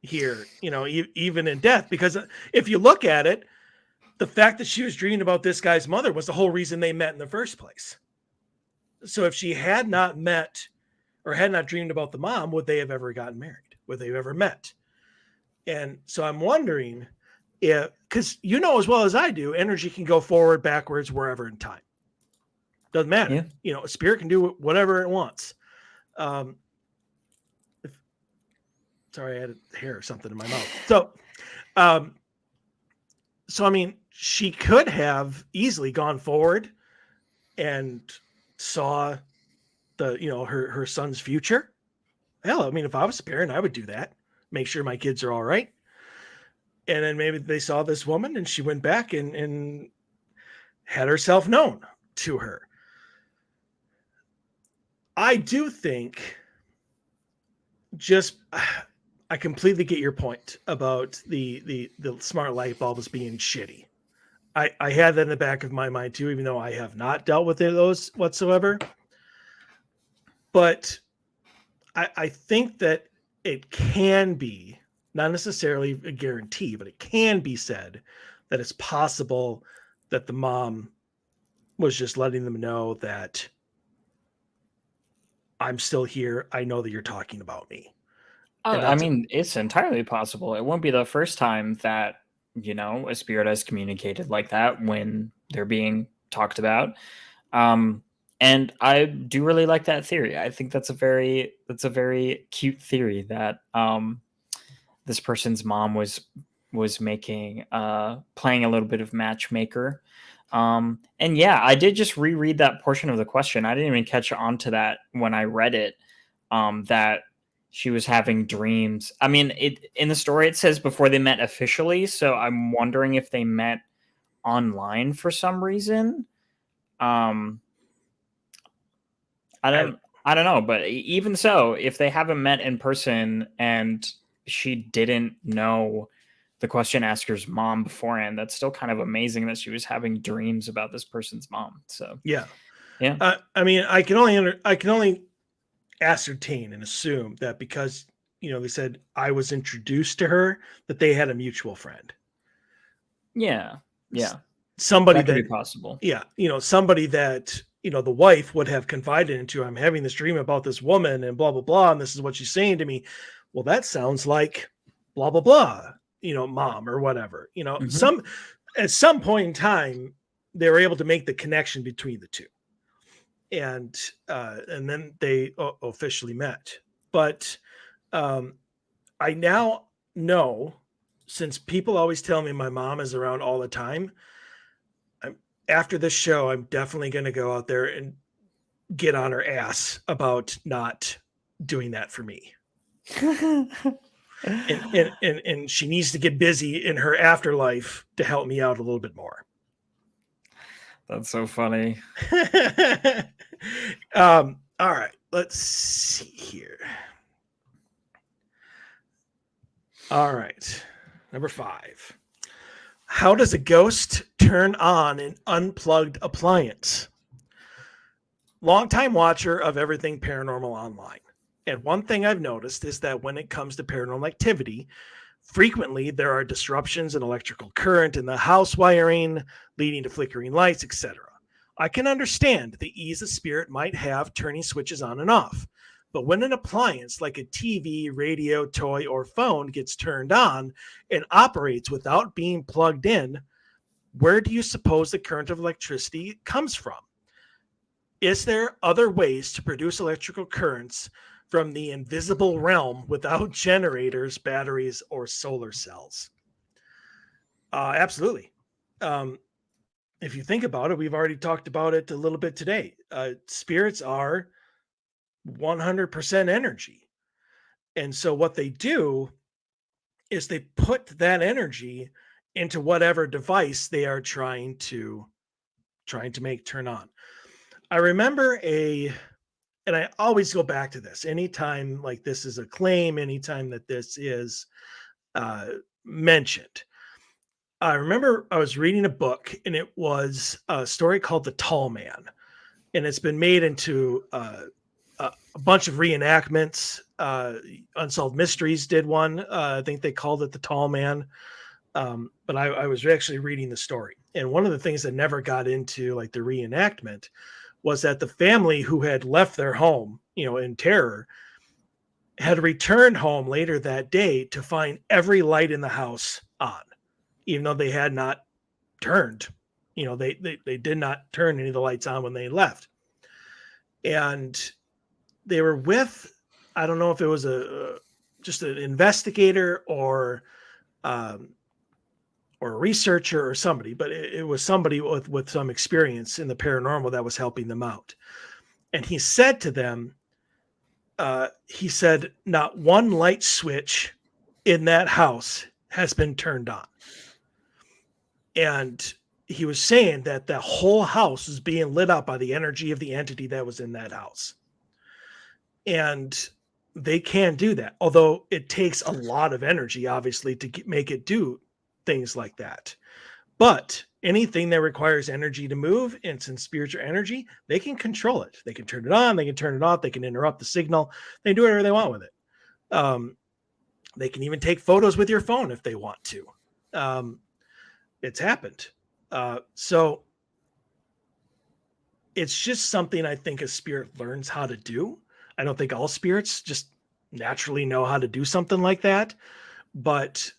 here, even in death, because if you look at it, the fact that she was dreaming about this guy's mother was the whole reason they met in the first place. So if she had not met or had not dreamed about the mom, would they have ever gotten married? Would they have ever met? And so I'm wondering if, because as well as I do, energy can go forward, backwards, wherever in time. Doesn't matter. Yeah. A spirit can do whatever it wants. Sorry, I had a hair or something in my mouth. So I mean, she could have easily gone forward and saw her son's future. Hell, I mean, if I was a parent, I would do that. Make sure my kids are all right. And then maybe they saw this woman and she went back and had herself known to her. I do think I completely get your point about the smart light bulbs being shitty. I had that in the back of my mind too, even though I have not dealt with those whatsoever. But I think that it can be, not necessarily a guarantee, but it can be said that it's possible that the mom was just letting them know that I'm still here. I know that you're talking about me. I mean, it's entirely possible. It won't be the first time that, a spirit has communicated like that when they're being talked about. And I do really like that theory. I think that's a very cute theory that this person's mom was making, playing a little bit of matchmaker. And yeah, I did just reread that portion of the question. I didn't even catch on to that when I read it, that she was having dreams. I mean, in the story, it says before they met officially. So I'm wondering if they met online for some reason. I don't know, but even so, if they haven't met in person and she didn't know the question asker's mom beforehand, that's still kind of amazing that she was having dreams about this person's mom. So yeah. I mean, I can only ascertain and assume that because they said I was introduced to her, that they had a mutual friend. Yeah. Somebody that could be possible. Yeah, somebody that the wife would have confided into. I'm having this dream about this woman and blah blah blah, and this is what she's saying to me. Well, that sounds like blah blah blah. Mom or whatever. At some point in time, they were able to make the connection between the two. And then they officially met. But I now know, since people always tell me my mom is around all the time, after this show, I'm definitely going to go out there and get on her ass about not doing that for me. and she needs to get busy in her afterlife to help me out a little bit more. That's so funny. All right, let's see here. All right, number 5. How does a ghost turn on an unplugged appliance? Longtime watcher of everything paranormal online. And one thing I've noticed is that when it comes to paranormal activity, frequently there are disruptions in electrical current in the house wiring, leading to flickering lights, etc. I can understand the ease a spirit might have turning switches on and off, But when an appliance like a TV, radio, toy, or phone gets turned on and operates without being plugged in, where do you suppose the current of electricity comes from? Is there other ways to produce electrical currents from the invisible realm without generators, batteries, or solar cells? Absolutely. Um, if you think about it, we've already talked about it a little bit today. Spirits are 100% energy. And so what they do is they put that energy into whatever device they are trying to make turn on. I remember and I always go back to this anytime like this is a claim, anytime that this is uh, mentioned. I remember I was reading a book and it was a story called The Tall Man, and it's been made into a bunch of reenactments. Unsolved Mysteries did one. I think they called it The Tall Man. But I was actually reading the story. And one of the things that never got into like the reenactment was that the family who had left their home, in terror, had returned home later that day to find every light in the house on, even though they had not turned, they did not turn any of the lights on when they left. And they were with, I don't know if it was just an investigator or a researcher or somebody, but it was somebody with some experience in the paranormal that was helping them out. And he said to them, he said, not one light switch in that house has been turned on. And he was saying that the whole house was being lit up by the energy of the entity that was in that house. And they can do that, although it takes a lot of energy, obviously, to make it do things like that. But anything that requires energy to move, and since spirits are energy, they can control it. They can turn it on, they can turn it off, they can interrupt the signal, they can do whatever they want with it. They can even take photos with your phone if they want to. It's happened. So it's just something I think a spirit learns how to do. I don't think all spirits just naturally know how to do something like that, but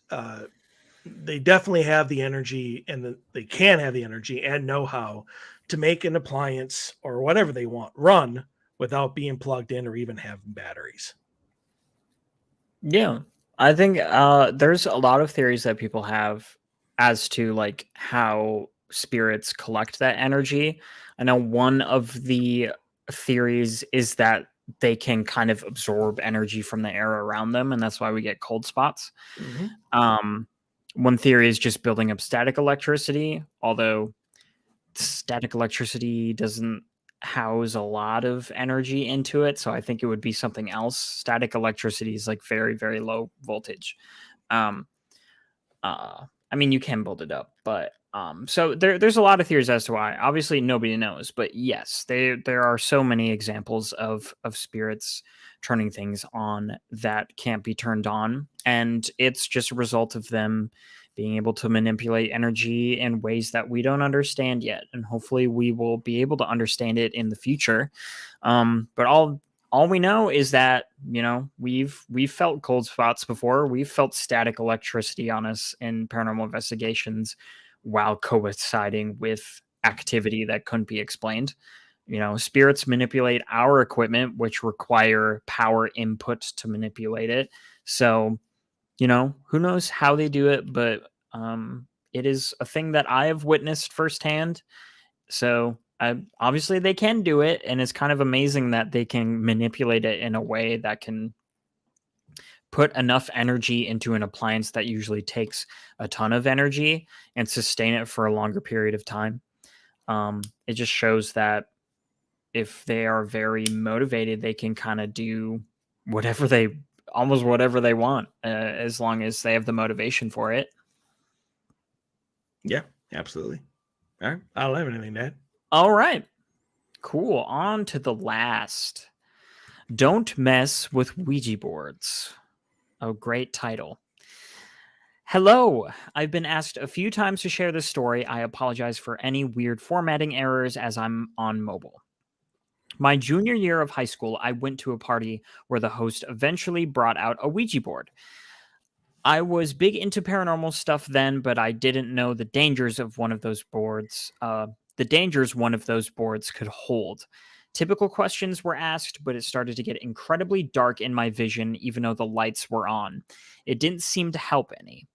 they definitely have the energy, and they can have the energy and know how to make an appliance or whatever they want run without being plugged in or even having batteries. Yeah. I think there's a lot of theories that people have as to like how spirits collect that energy. I know one of the theories is that they can kind of absorb energy from the air around them, and that's why we get cold spots. Mm-hmm. One theory is just building up static electricity, although static electricity doesn't house a lot of energy into it, so I think it would be something else. Static electricity is like very, very low voltage. Um, I mean, you can build it up, but so there's a lot of theories as to why. Obviously, nobody knows, but yes, there are so many examples of spirits turning things on that can't be turned on, and it's just a result of them being able to manipulate energy in ways that we don't understand yet, and hopefully we will be able to understand it in the future. But all we know is that, we've felt cold spots before. We've felt static electricity on us in paranormal investigations while coinciding with activity that couldn't be explained. Spirits manipulate our equipment, which require power input to manipulate it. So, who knows how they do it, but it is a thing that I have witnessed firsthand. So obviously they can do it, and it's kind of amazing that they can manipulate it in a way that can put enough energy into an appliance that usually takes a ton of energy and sustain it for a longer period of time. It just shows that if they are very motivated, they can kind of do almost whatever they want, as long as they have the motivation for it. Yeah, absolutely. All right. I don't have anything to add. All right. Cool. On to the last. Don't mess with Ouija boards. Oh, great title. Hello. I've been asked a few times to share this story. I apologize for any weird formatting errors as I'm on mobile. My junior year of high school, I went to a party where the host eventually brought out a Ouija board. I was big into paranormal stuff then, but I didn't know the dangers of one of those boards. The dangers one of those boards could hold. Typical questions were asked, but it started to get incredibly dark in my vision, even though the lights were on. It didn't seem to help any.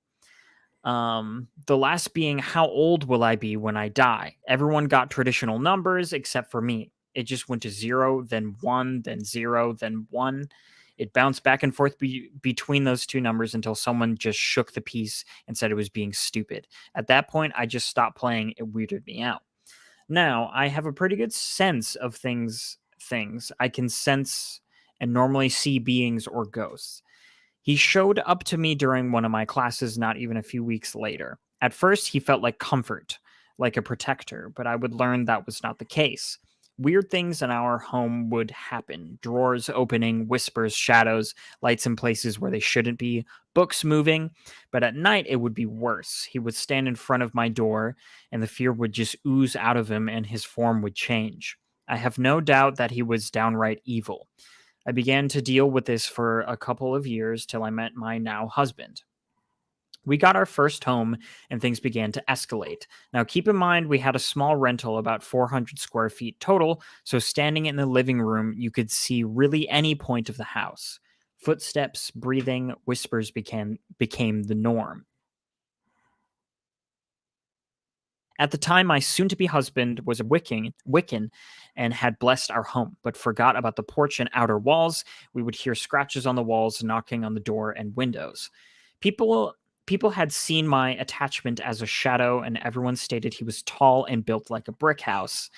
The last being, how old will I be when I die? Everyone got traditional numbers except for me. It just went to 0, then 1, then 0, then 1. It bounced back and forth between those two numbers until someone just shook the piece and said it was being stupid. At that point, I just stopped playing. It weirded me out. Now, I have a pretty good sense of things. I can sense and normally see beings or ghosts. He showed up to me during one of my classes not even a few weeks later. At first, he felt like comfort, like a protector, but I would learn that was not the case. Weird things in our home would happen. Drawers opening, whispers, shadows, lights in places where they shouldn't be, books moving. But at night, it would be worse. He would stand in front of my door, and the fear would just ooze out of him, and his form would change. I have no doubt that he was downright evil. I began to deal with this for a couple of years till I met my now husband. We got our first home and things began to escalate. Now, keep in mind, we had a small rental, about 400 square feet total, so standing in the living room, you could see really any point of the house. Footsteps, breathing, whispers became the norm. At the time, my soon-to-be husband was a Wiccan and had blessed our home, but forgot about the porch and outer walls. We would hear scratches on the walls, knocking on the door and windows. People had seen my attachment as a shadow, and everyone stated he was tall and built like a brick house,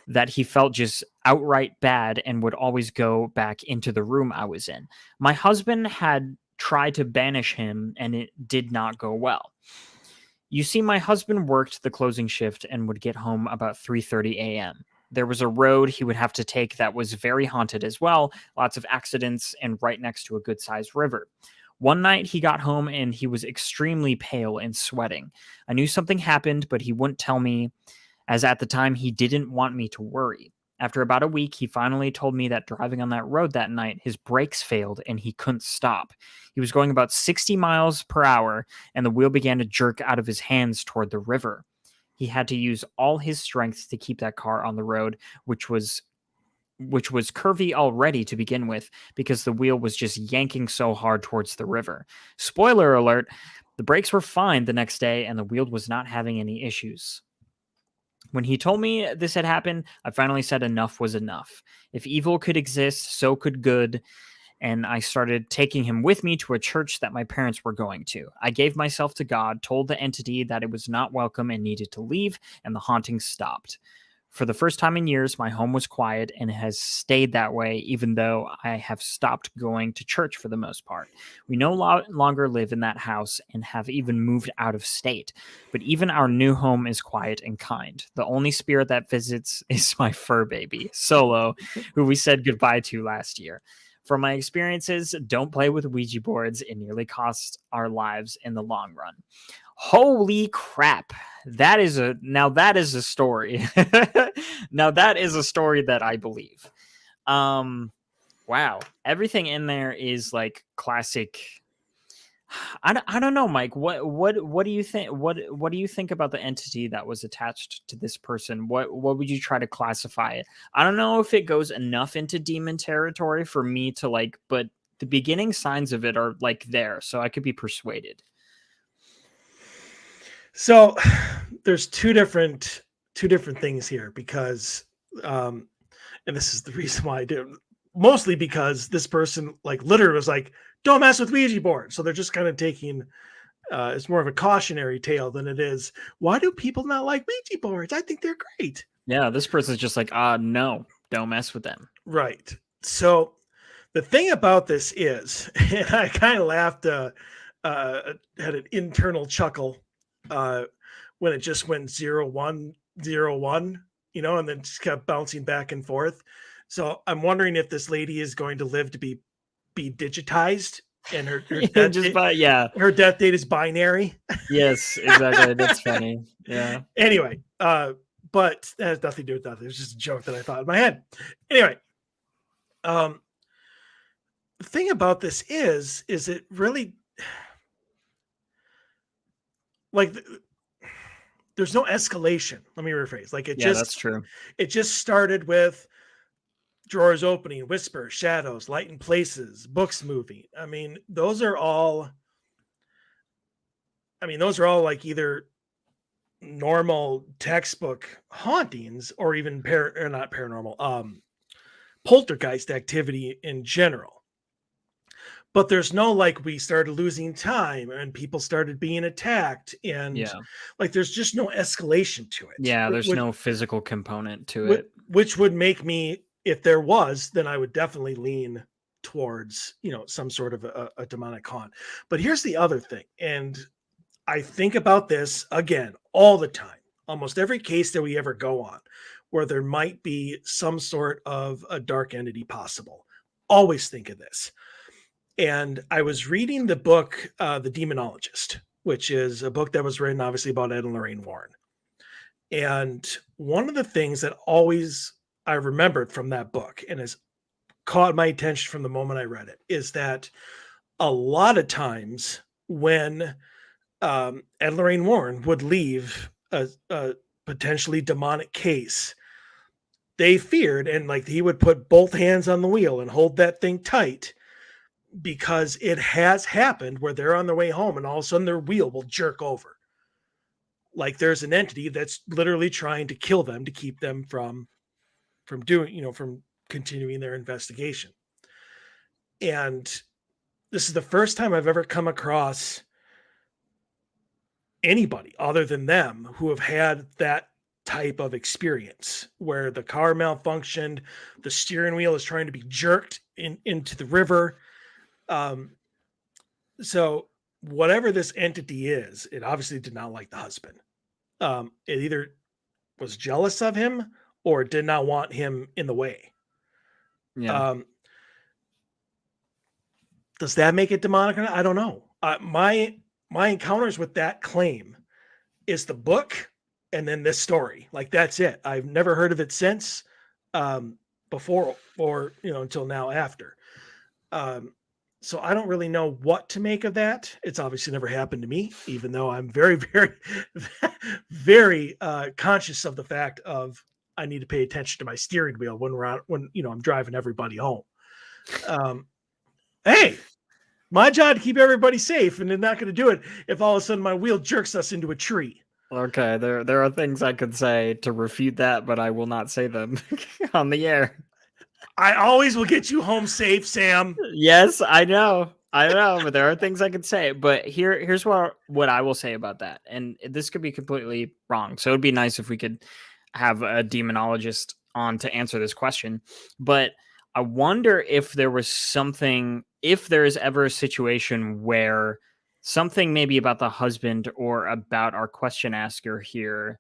that he felt just outright bad and would always go back into the room I was in. My husband had tried to banish him, and it did not go well. You see, my husband worked the closing shift and would get home about 3:30 a.m. There was a road he would have to take that was very haunted as well, lots of accidents, and right next to a good-sized river. One night he got home and he was extremely pale and sweating. I knew something happened, but he wouldn't tell me, as at the time he didn't want me to worry. After about a week, he finally told me that driving on that road that night, his brakes failed and he couldn't stop. He was going about 60 miles per hour, and the wheel began to jerk out of his hands toward the river. He had to use all his strength to keep that car on the road, which was curvy already to begin with, because the wheel was just yanking so hard towards the river. Spoiler alert, the brakes were fine the next day, and the wheel was not having any issues. When he told me this had happened, I finally said enough was enough. If evil could exist, so could good. And I started taking him with me to a church that my parents were going to. I gave myself to God, told the entity that it was not welcome and needed to leave, and the haunting stopped. For the first time in years, my home was quiet and it has stayed that way, even though I have stopped going to church for the most part. We no longer live in that house and have even moved out of state. But even our new home is quiet and kind. The only spirit that visits is my fur baby, Solo, who we said goodbye to last year. From my experiences, don't play with Ouija boards. It nearly costs our lives in the long run. Holy crap. That is a story. Now that is a story that I believe. Wow. Everything in there is like classic. I don't know, Mike. What do you think? What do you think about the entity that was attached to this person? What would you try to classify it? I don't know if it goes enough into demon territory for me to like, but the beginning signs of it are like there, so I could be persuaded. So there's two different things here, because and this is the reason why I did, mostly because this person like literally was like, don't mess with Ouija boards. So they're just kind of taking it's more of a cautionary tale than it is, why do people not like Ouija boards? I think they're great. Yeah, this person's just like, no, don't mess with them. Right. So the thing about this is, and I kind of laughed, had an internal chuckle when it just went 0-1, 0-1, and then just kept bouncing back and forth. So I'm wondering if this lady is going to live to be digitized, and her her death date is binary. Yes, exactly. That's funny. Yeah. Anyway, but that has nothing to do with nothing. It's just a joke that I thought in my head. Anyway, the thing about this is it really like there's no escalation. Let me rephrase. Like that's true. It just started with drawers opening, whisper, shadows, light in places, books moving. I mean, those are all like either normal textbook hauntings or even not paranormal, poltergeist activity in general. But there's no like we started losing time and people started being attacked and like there's just no escalation to it. Yeah, there's no physical component to it. Which would make me, if there was, then I would definitely lean towards, some sort of a demonic haunt. But here's the other thing, and I think about this again all the time, almost every case that we ever go on, where there might be some sort of a dark entity possible. Always think of this. And I was reading the book, The Demonologist, which is a book that was written obviously about Ed and Lorraine Warren. And one of the things that always I remembered from that book and has caught my attention from the moment I read it is that a lot of times when Ed and Lorraine Warren would leave a potentially demonic case, they feared, and like he would put both hands on the wheel and hold that thing tight, because it has happened where they're on their way home and all of a sudden their wheel will jerk over. Like there's an entity that's literally trying to kill them to keep them from doing, from continuing their investigation. And this is the first time I've ever come across anybody other than them who have had that type of experience where the car malfunctioned, the steering wheel is trying to be jerked into the river. So whatever this entity is, it obviously did not like the husband. It either was jealous of him or did not want him in the way. Yeah. Does that make it demonic or not? I don't know. My encounters with that claim is the book and then this story. Like that's it. I've never heard of it since, before or until now after. So I don't really know what to make of that. It's obviously never happened to me, even though I'm very, very, very conscious of the fact of I need to pay attention to my steering wheel when I'm driving everybody home. Hey, my job to keep everybody safe, and they're not going to do it if all of a sudden my wheel jerks us into a tree. Okay, there are things I could say to refute that, but I will not say them on the air. I always will get you home safe, Sam. Yes, I know, but there are things I could say. But here's what I will say about that, and this could be completely wrong. So it'd be nice if we could have a demonologist on to answer this question. But I wonder if there was something, if there is ever a situation where something maybe about the husband or about our question asker here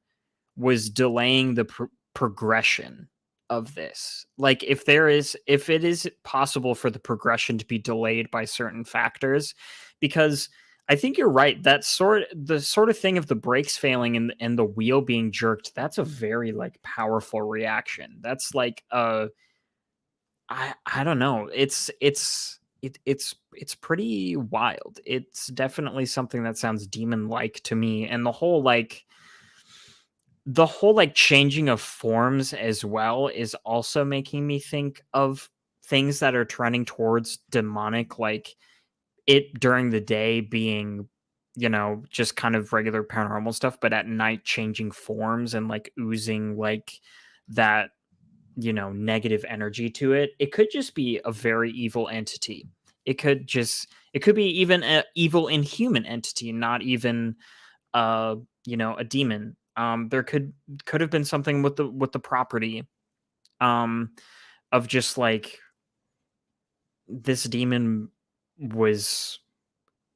was delaying the progression of this. Like if it is possible for the progression to be delayed by certain factors, because I think you're right. The sort of thing of the brakes failing and the wheel being jerked, that's a very like powerful reaction. That's like I don't know. It's pretty wild. It's definitely something that sounds demon-like to me. And the whole changing of forms as well is also making me think of things that are trending towards demonic, like it during the day being, just kind of regular paranormal stuff, but at night changing forms and like oozing like that, negative energy to it. It could just be a very evil entity. It could be even an evil inhuman entity, not even a demon. There could have been something with the property of just like this demon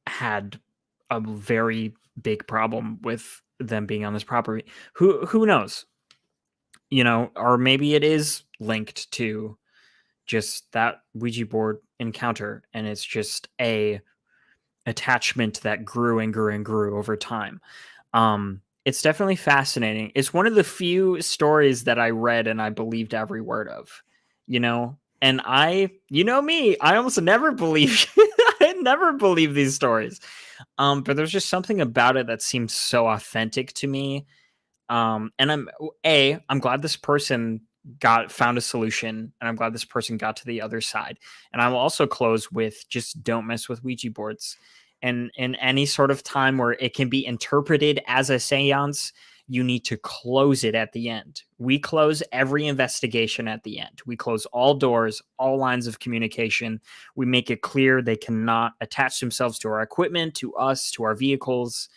had a very big problem with them being on this property. Who knows? Or maybe it is linked to just that Ouija board encounter, and it's just a attachment that grew and grew and grew over time. It's definitely fascinating. It's one of the few stories that I read and I believed every word of, and you know me, I almost never believe, I never believe these stories. But there's just something about it that seems so authentic to me. And I'm glad this person found a solution, and I'm glad this person got to the other side. And I will also close with just don't mess with Ouija boards. And in any sort of time where it can be interpreted as a seance, you need to close it at the end. We close every investigation at the end. We close all doors, all lines of communication. We make it clear they cannot attach themselves to our equipment, to us, to our vehicles.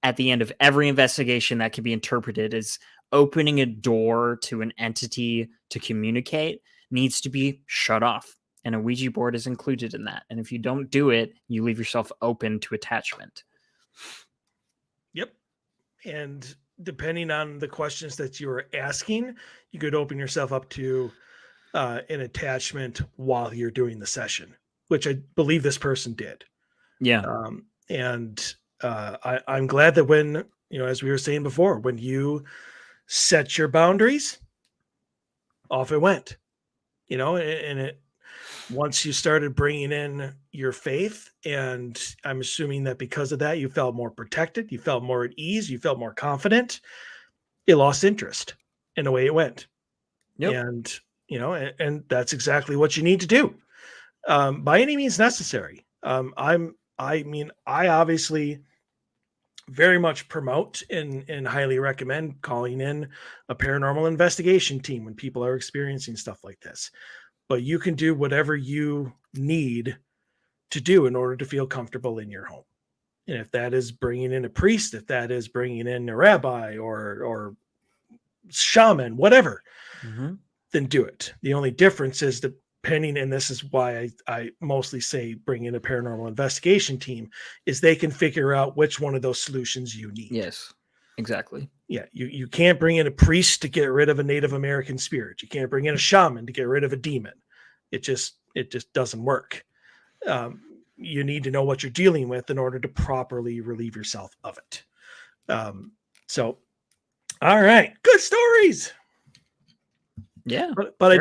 At the end of every investigation, that can be interpreted as opening a door to an entity to communicate needs to be shut off. And a Ouija board is included in that. And if you don't do it, you leave yourself open to attachment. Yep. And depending on the questions that you are asking, you could open yourself up to an attachment while you're doing the session, which I believe this person did. Yeah. I'm glad that when, as we were saying before, when you set your boundaries, off it went, and it, once you started bringing in your faith, and I'm assuming that because of that, you felt more protected, you felt more at ease, you felt more confident, it lost interest in the way it went. Yep. And, and that's exactly what you need to do, by any means necessary. I obviously very much promote and highly recommend calling in a paranormal investigation team when people are experiencing stuff like this. But you can do whatever you need to do in order to feel comfortable in your home. And if that is bringing in a priest, if that is bringing in a rabbi or shaman, whatever, then do it. The only difference is depending, and this is why I mostly say bring in a paranormal investigation team, is they can figure out which one of those solutions you need. Yes, exactly. Yeah, you can't bring in a priest to get rid of a Native American spirit. You can't bring in a shaman to get rid of a demon. It just doesn't work. You need to know what you're dealing with in order to properly relieve yourself of it. So, all right, good stories. Yeah, but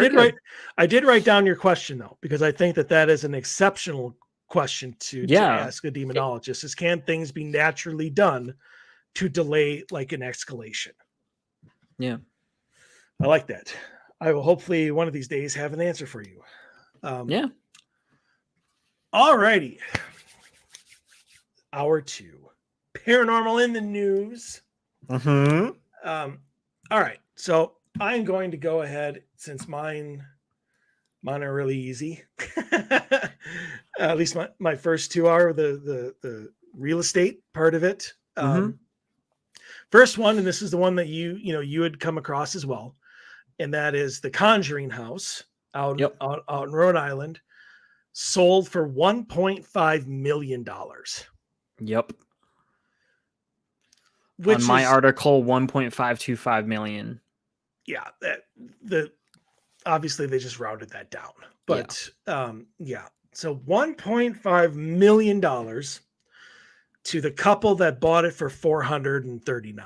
I did write down your question though, because I think that is an exceptional question to ask a demonologist: is can things be naturally done to delay like an escalation? Yeah, I like that. I will hopefully one of these days have an answer for you. Yeah. All righty. Hour 2, paranormal in the news. Mm-hmm. All right, so I'm going to go ahead, since mine are really easy. At least my first 2 are the real estate part of it. First one, and this is the one that you had come across as well, and that is the Conjuring House out in Rhode Island, sold for $1.5 million. Yep. Which on my article, 1.525 million. Yeah, obviously they just rounded that down, but so $1.5 million to the couple that bought it for $439,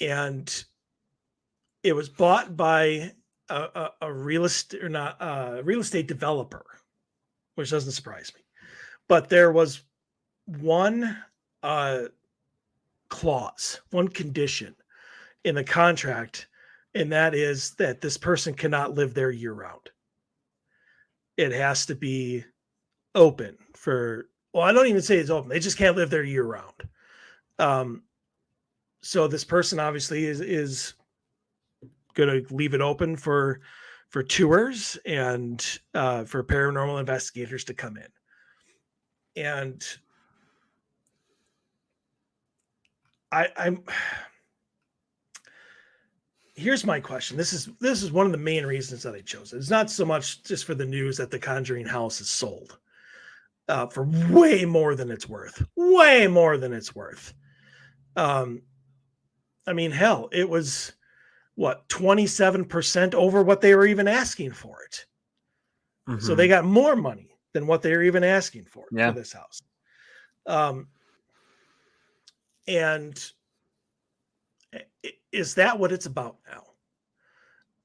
and it was bought by a real estate developer, which doesn't surprise me. But there was one clause, one condition in the contract, and that is that this person cannot live there year round. It has to be open for, well, I don't even say it's open. They just can't live there year round. So this person obviously is going to leave it open for tours and for paranormal investigators to come in. And I'm here's my question. This is one of the main reasons that I chose it. It's not so much just for the news that the Conjuring House is sold for way more than it's worth. Way more than it's worth. I mean, hell, it was what, 27% over what they were even asking for it. Mm-hmm. So they got more money than what they were even asking for this house. And is that what it's about now?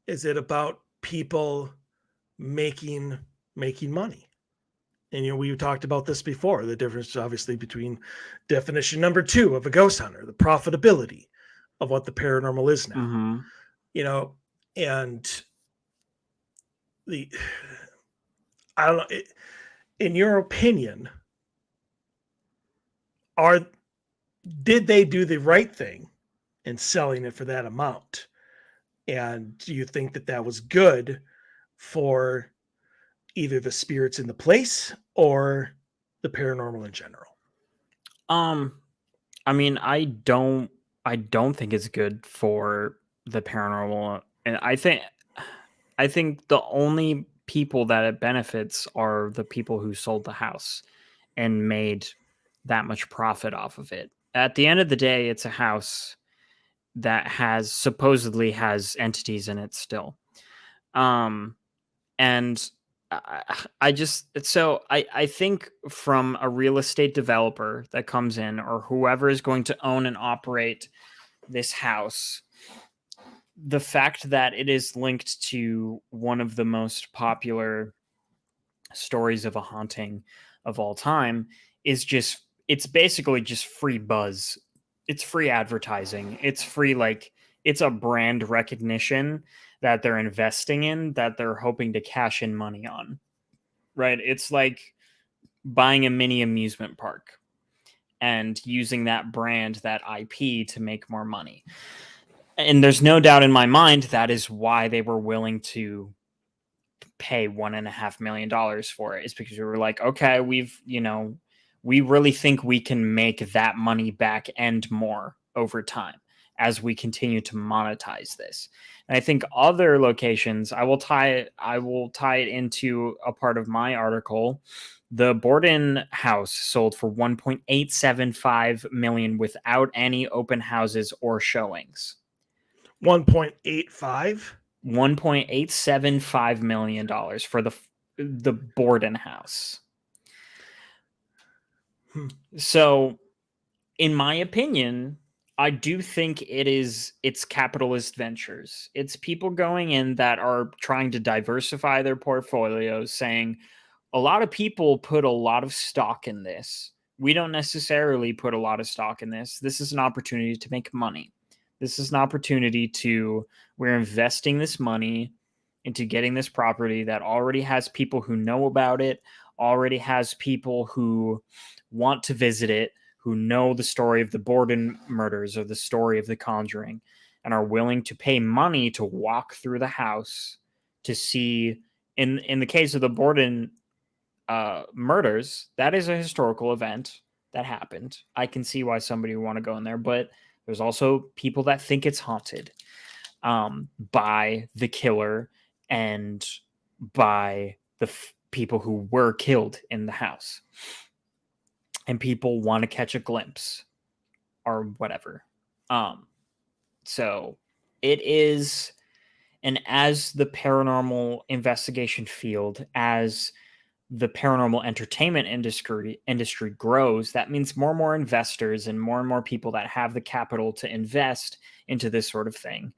Is it about people making money? And we talked about this before. The difference, obviously, between definition number 2 of a ghost hunter, the profitability of what the paranormal is now. Mm-hmm. And I don't know. In your opinion, did they do the right thing in selling it for that amount? And do you think that was good for either the spirits in the place or the paranormal in general? I mean, I don't think it's good for the paranormal, and I think the only people that it benefits are the people who sold the house and made that much profit off of it. At the end of the day, it's a house that supposedly has entities in it still. And I think from a real estate developer that comes in, or whoever is going to own and operate this house, the fact that it is linked to one of the most popular stories of a haunting of all time it's basically just free buzz. It's free advertising. It's free, it's a brand recognition that they're investing in, that they're hoping to cash in money on. Right? It's like buying a mini amusement park and using that brand, that IP, to make more money. And there's no doubt in my mind that is why they were willing to pay $1.5 million for it, is because we were like, okay, we really think we can make that money back and more over time as we continue to monetize this. And I think other locations, I will tie it into a part of my article. The Borden house sold for $1.875 million without any open houses or showings. 1.85? $1.875 million for the Borden house. So, in my opinion, I do think it's capitalist ventures. It's people going in that are trying to diversify their portfolios, saying a lot of people put a lot of stock in this. We don't necessarily put a lot of stock in this. This is an opportunity to make money. This is an opportunity we're investing this money into getting this property that already has people who know about it, already has people who want to visit it, who know the story of the Borden murders or the story of The Conjuring, and are willing to pay money to walk through the house to see. In the case of the Borden murders, that is a historical event that happened. I can see why somebody would want to go in there, but there's also people that think it's haunted by the killer and by the people who were killed in the house. And people want to catch a glimpse or whatever. So it is, and as the paranormal investigation field, as the paranormal entertainment industry grows, that means more and more investors and more people that have the capital to invest into this sort of thing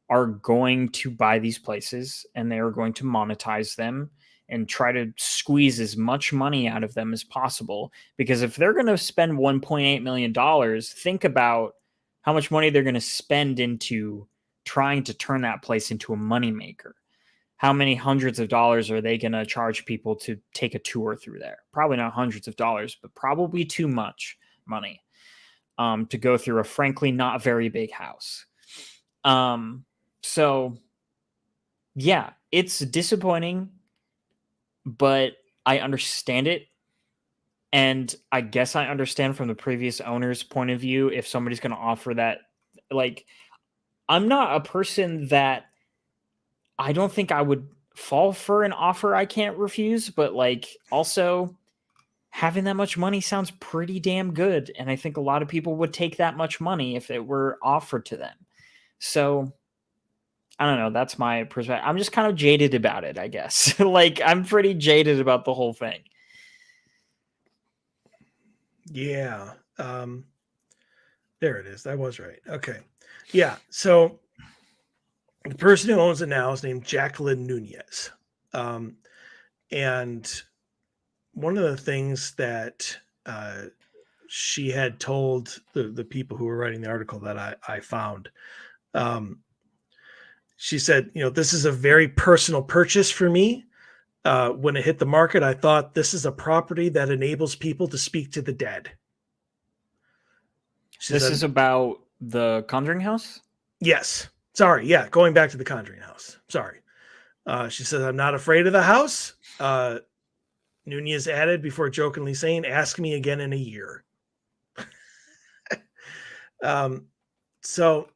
are going to buy these places, and they are going to monetize them and try to squeeze as much money out of them as possible. Because if they're going to spend $1.8 million, think about how much money they're going to spend into trying to turn that place into a moneymaker. How many hundreds of dollars are they going to charge people to take a tour through there? Probably not hundreds of dollars, but probably too much money to go through a frankly not very big house. So, yeah, it's disappointing, but I understand it. And I guess I understand from the previous owner's point of view, if somebody's going to offer that. Like, I'm not a person that, I don't think I would fall for an offer I can't refuse, but also having that much money sounds pretty damn good. And I think a lot of people would take that much money if it were offered to them. So I don't know. That's my perspective. I'm just kind of jaded about it, I guess. I'm pretty jaded about the whole thing. Yeah. There it is. That was right. Okay. Yeah. So the person who owns it now is named Jacqueline Nunez. Um, and one of the things that she had told the people who were writing the article that I found, um, she said, this is a very personal purchase for me. When it hit the market, I thought this is a property that enables people to speak to the dead. She This said, is about the Conjuring House? yes. Sorry. Yeah. Going back to the Conjuring House. Sorry. She says, I'm not afraid of the house. Nunez added before jokingly saying, ask me again in a year. So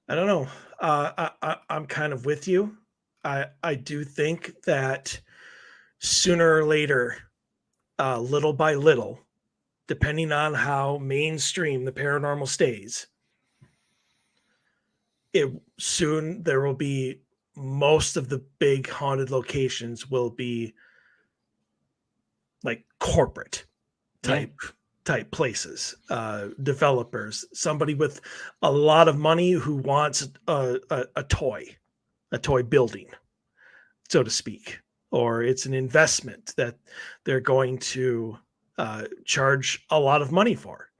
I don't know. I'm kind of with you. I do think that sooner or later, little by little, depending on how mainstream the paranormal stays, soon there will be most of the big haunted locations will be like corporate type places, developers, somebody with a lot of money who wants a toy building, so to speak, or it's an investment that they're going to charge a lot of money for,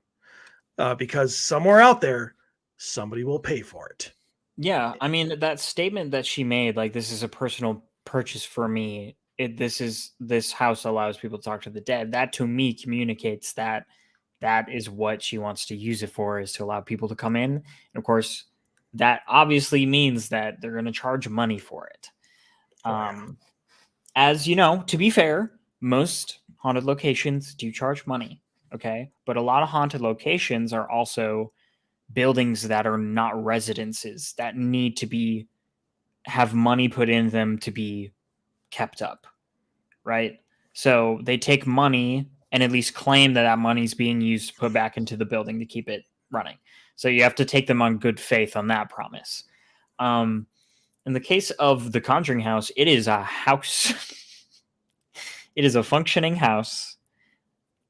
because somewhere out there, somebody will pay for it. Yeah, I mean that statement that she made, like this is a personal purchase for me. This house allows people to talk to the dead. That to me communicates that that is what she wants to use it for, is to allow people to come in. And of course, that obviously means that they're going to charge money for it. As you know, to be fair, most haunted locations do charge money. Okay, but a lot of haunted locations are also buildings that are not residences that need to have money put in them to be kept up, right? So they take money and at least claim that that money is being used to put back into the building to keep it running. So you have to take them on good faith on that promise. In the case of the Conjuring House, it is a house. It is a functioning house.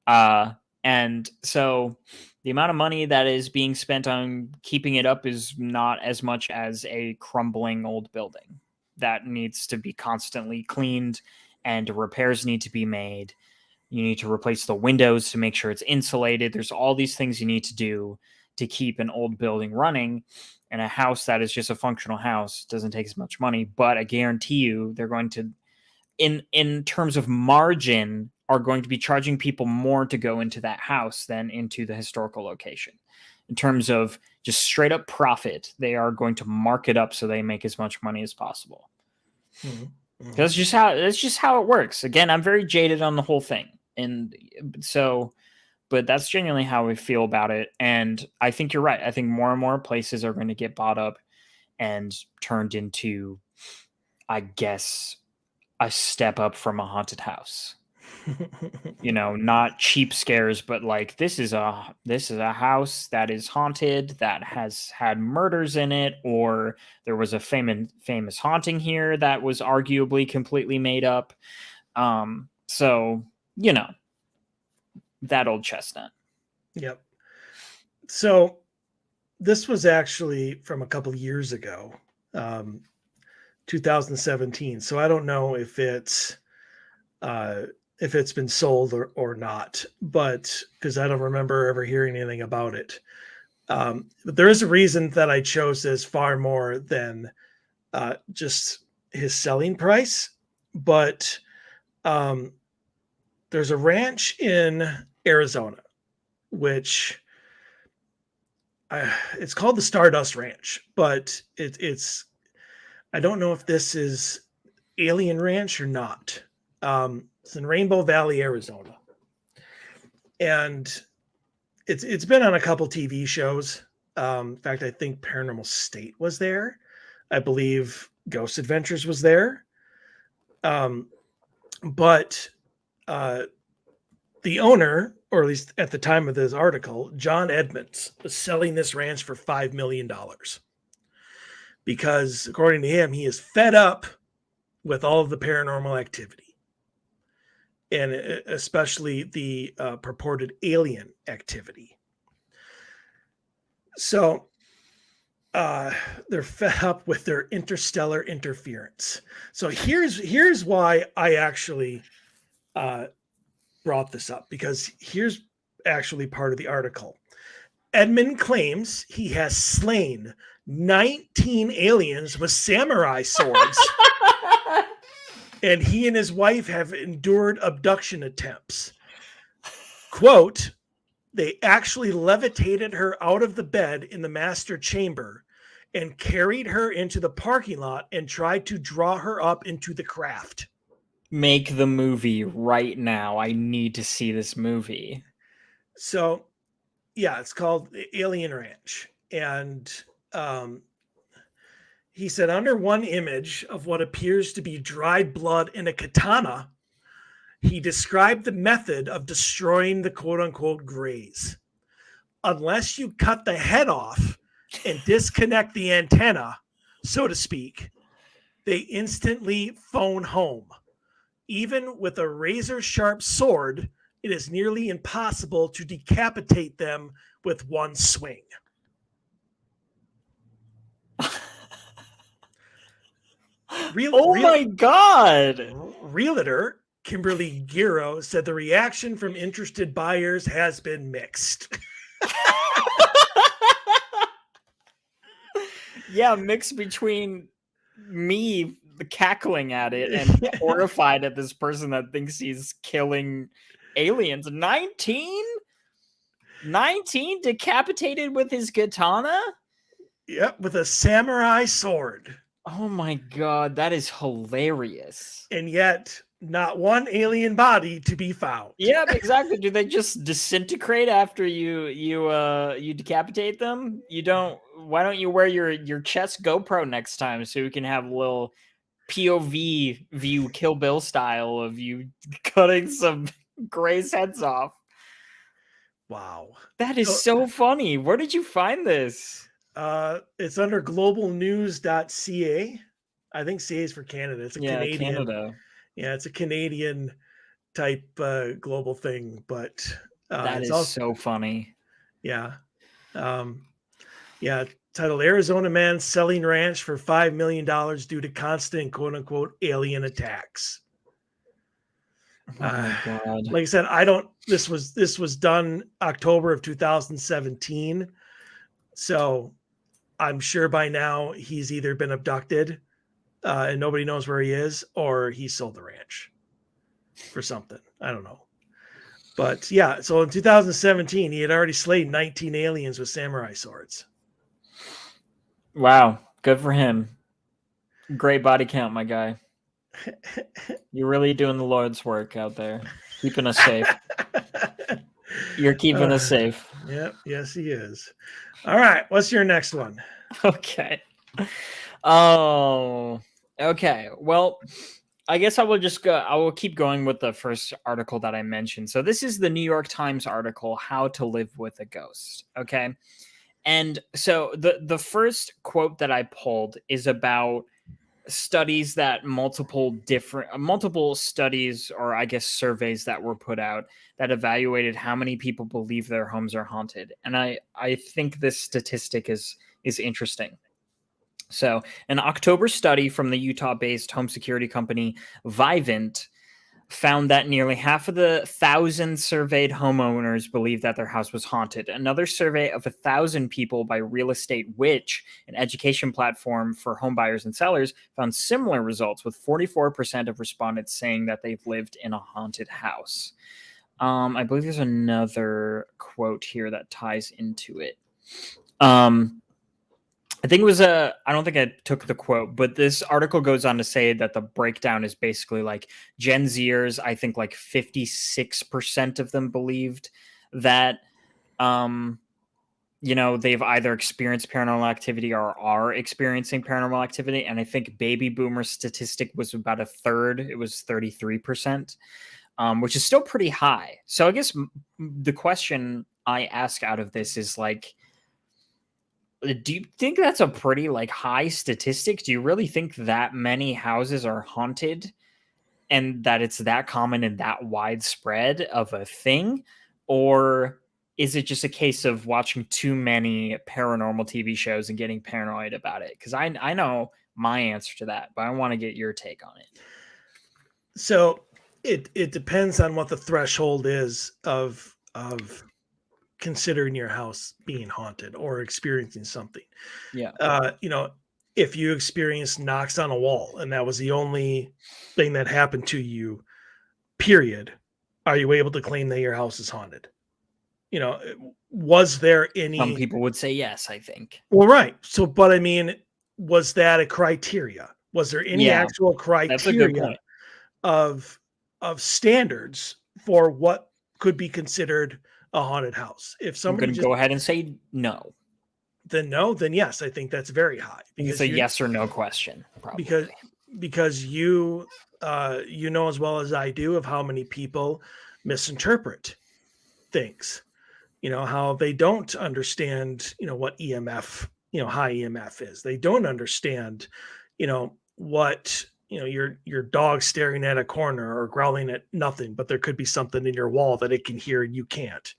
And so the amount of money that is being spent on keeping it up is not as much as a crumbling old building that needs to be constantly cleaned and repairs need to be made. You need to replace the windows to make sure it's insulated. There's all these things you need to do to keep an old building running. And a house that is just a functional house doesn't take as much money, but I guarantee you they're going to, in terms of margin, are going to be charging people more to go into that house than into the historical location. In terms of just straight up profit, they are going to mark it up so they make as much money as possible. Mm-hmm. That's just how it works. Again, I'm very jaded on the whole thing. And so, but that's genuinely how we feel about it. And I think you're right. I think more and more places are going to get bought up and turned into, I guess, a step up from a haunted house. Not cheap scares, but like this is a house that is haunted, that has had murders in it, or there was a famous haunting here that was arguably completely made up. So that old chestnut. Yep. So this was actually from a couple of years ago, 2017. So I don't know if it's been sold or not, but because I don't remember ever hearing anything about it. But there is a reason that I chose this far more than just his selling price. But there's a ranch in Arizona, which it's called the Stardust Ranch, but it's I don't know if this is Alien Ranch or not. It's in Rainbow Valley, Arizona, and it's been on a couple TV shows. In fact, I think Paranormal State was there. I believe Ghost Adventures was there. But the owner, or at least at the time of this article, John Edmonds, was selling this ranch for $5 million because, according to him, he is fed up with all of the paranormal activity, and especially the purported alien activity. So they're fed up with their interstellar interference. So here's why I actually brought this up, because here's actually part of the article. Edmund claims he has slain 19 aliens with samurai swords, and he and his wife have endured abduction attempts. Quote, they actually levitated her out of the bed in the master chamber and carried her into the parking lot and tried to draw her up into the craft. Make the movie right now. I need to see this movie. So, yeah, it's called Alien Ranch. And he said, under one image of what appears to be dried blood in a katana, he described the method of destroying the quote-unquote grays. Unless you cut the head off and disconnect the antenna, so to speak, they instantly phone home. Even with a razor-sharp sword, it is nearly impossible to decapitate them with one swing. My God! Realtor Kimberly Giro said the reaction from interested buyers has been mixed. Yeah, mixed between me cackling at it and horrified at this person that thinks he's killing aliens. 19 decapitated with his katana? Yep, with a samurai sword. Oh my God, that is hilarious. And yet, not one alien body to be found. Yeah, exactly. Do they just disintegrate after you decapitate them? Why don't you wear your chest GoPro next time so you can have a little POV view Kill Bill style of you cutting some Gray's heads off? Wow. That is so funny. Where did you find this? It's under globalnews.ca. I think CA is for Canada. It's a Canadian. Canada. Yeah, it's a Canadian type global thing, but that is also so funny. Yeah. Titled Arizona Man Selling Ranch for $5 million due to constant quote unquote alien attacks. Oh my God. Like I said, this was done October of 2017. So I'm sure by now he's either been abducted and nobody knows where he is, or he sold the ranch for something. I don't know. But yeah, so in 2017, he had already slain 19 aliens with samurai swords. Wow. Good for him. Great body count, my guy. You're really doing the Lord's work out there, keeping us safe. You're keeping us safe. Yep. Yes, he is. All right. What's your next one? Okay. Oh, okay. Well, I guess I will keep going with the first article that I mentioned. So this is the New York Times article, How to Live with a Ghost. Okay. And so the first quote that I pulled is about studies that multiple studies, or I guess surveys that were put out that evaluated how many people believe their homes are haunted. And I think this statistic is interesting. So an October study from the Utah-based home security company Vivint found that nearly half of the 1,000 surveyed homeowners believed that their house was haunted. Another survey of 1,000 people by Real Estate Witch, an education platform for home buyers and sellers, found similar results, with 44% of respondents saying that they've lived in a haunted house. I believe there's another quote here that ties into it. I think it was I don't think I took the quote, but this article goes on to say that the breakdown is basically like Gen Zers. I think like 56% of them believed that, they've either experienced paranormal activity or are experiencing paranormal activity. And I think baby boomer statistic was about a third. It was 33%, which is still pretty high. So I guess the question I ask out of this is like, do you think that's a pretty high statistic? Do you really think that many houses are haunted and that it's that common and that widespread of a thing? Or is it just a case of watching too many paranormal TV shows and getting paranoid about it? Because I know my answer to that, but I want to get your take on it. So it depends on what the threshold is of considering your house being haunted or experiencing something. Yeah. If you experienced knocks on a wall and that was the only thing that happened to you, period, are you able to claim that your house is haunted? Was there any? Some people would say yes, I think. Well, right. So, but I mean, was that a criteria? Was there any actual That's a good criteria point. of standards for what could be considered a haunted house? If I'm somebody going to just go ahead and say no. then no, then yes, I think that's very high. It's a yes or no question, probably. Because you know as well as I do of how many people misinterpret things. How they don't understand, what EMF, high EMF is. They don't understand, what, your dog staring at a corner or growling at nothing, but there could be something in your wall that it can hear and you can't.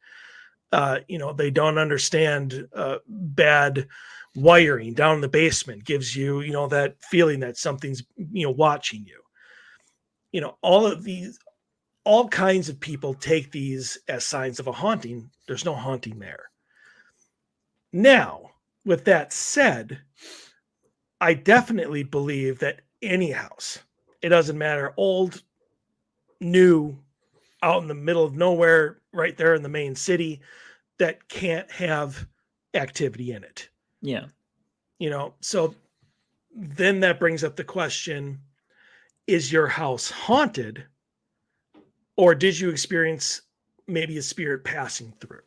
They don't understand bad wiring down in the basement gives you, that feeling that something's, watching you. All kinds of people take these as signs of a haunting. There's no haunting there. Now, with that said, I definitely believe that any house, it doesn't matter, old, new, out in the middle of nowhere, right there in the main city, that can't have activity in it. Yeah. So then that brings up the question, is your house haunted? Or did you experience maybe a spirit passing through?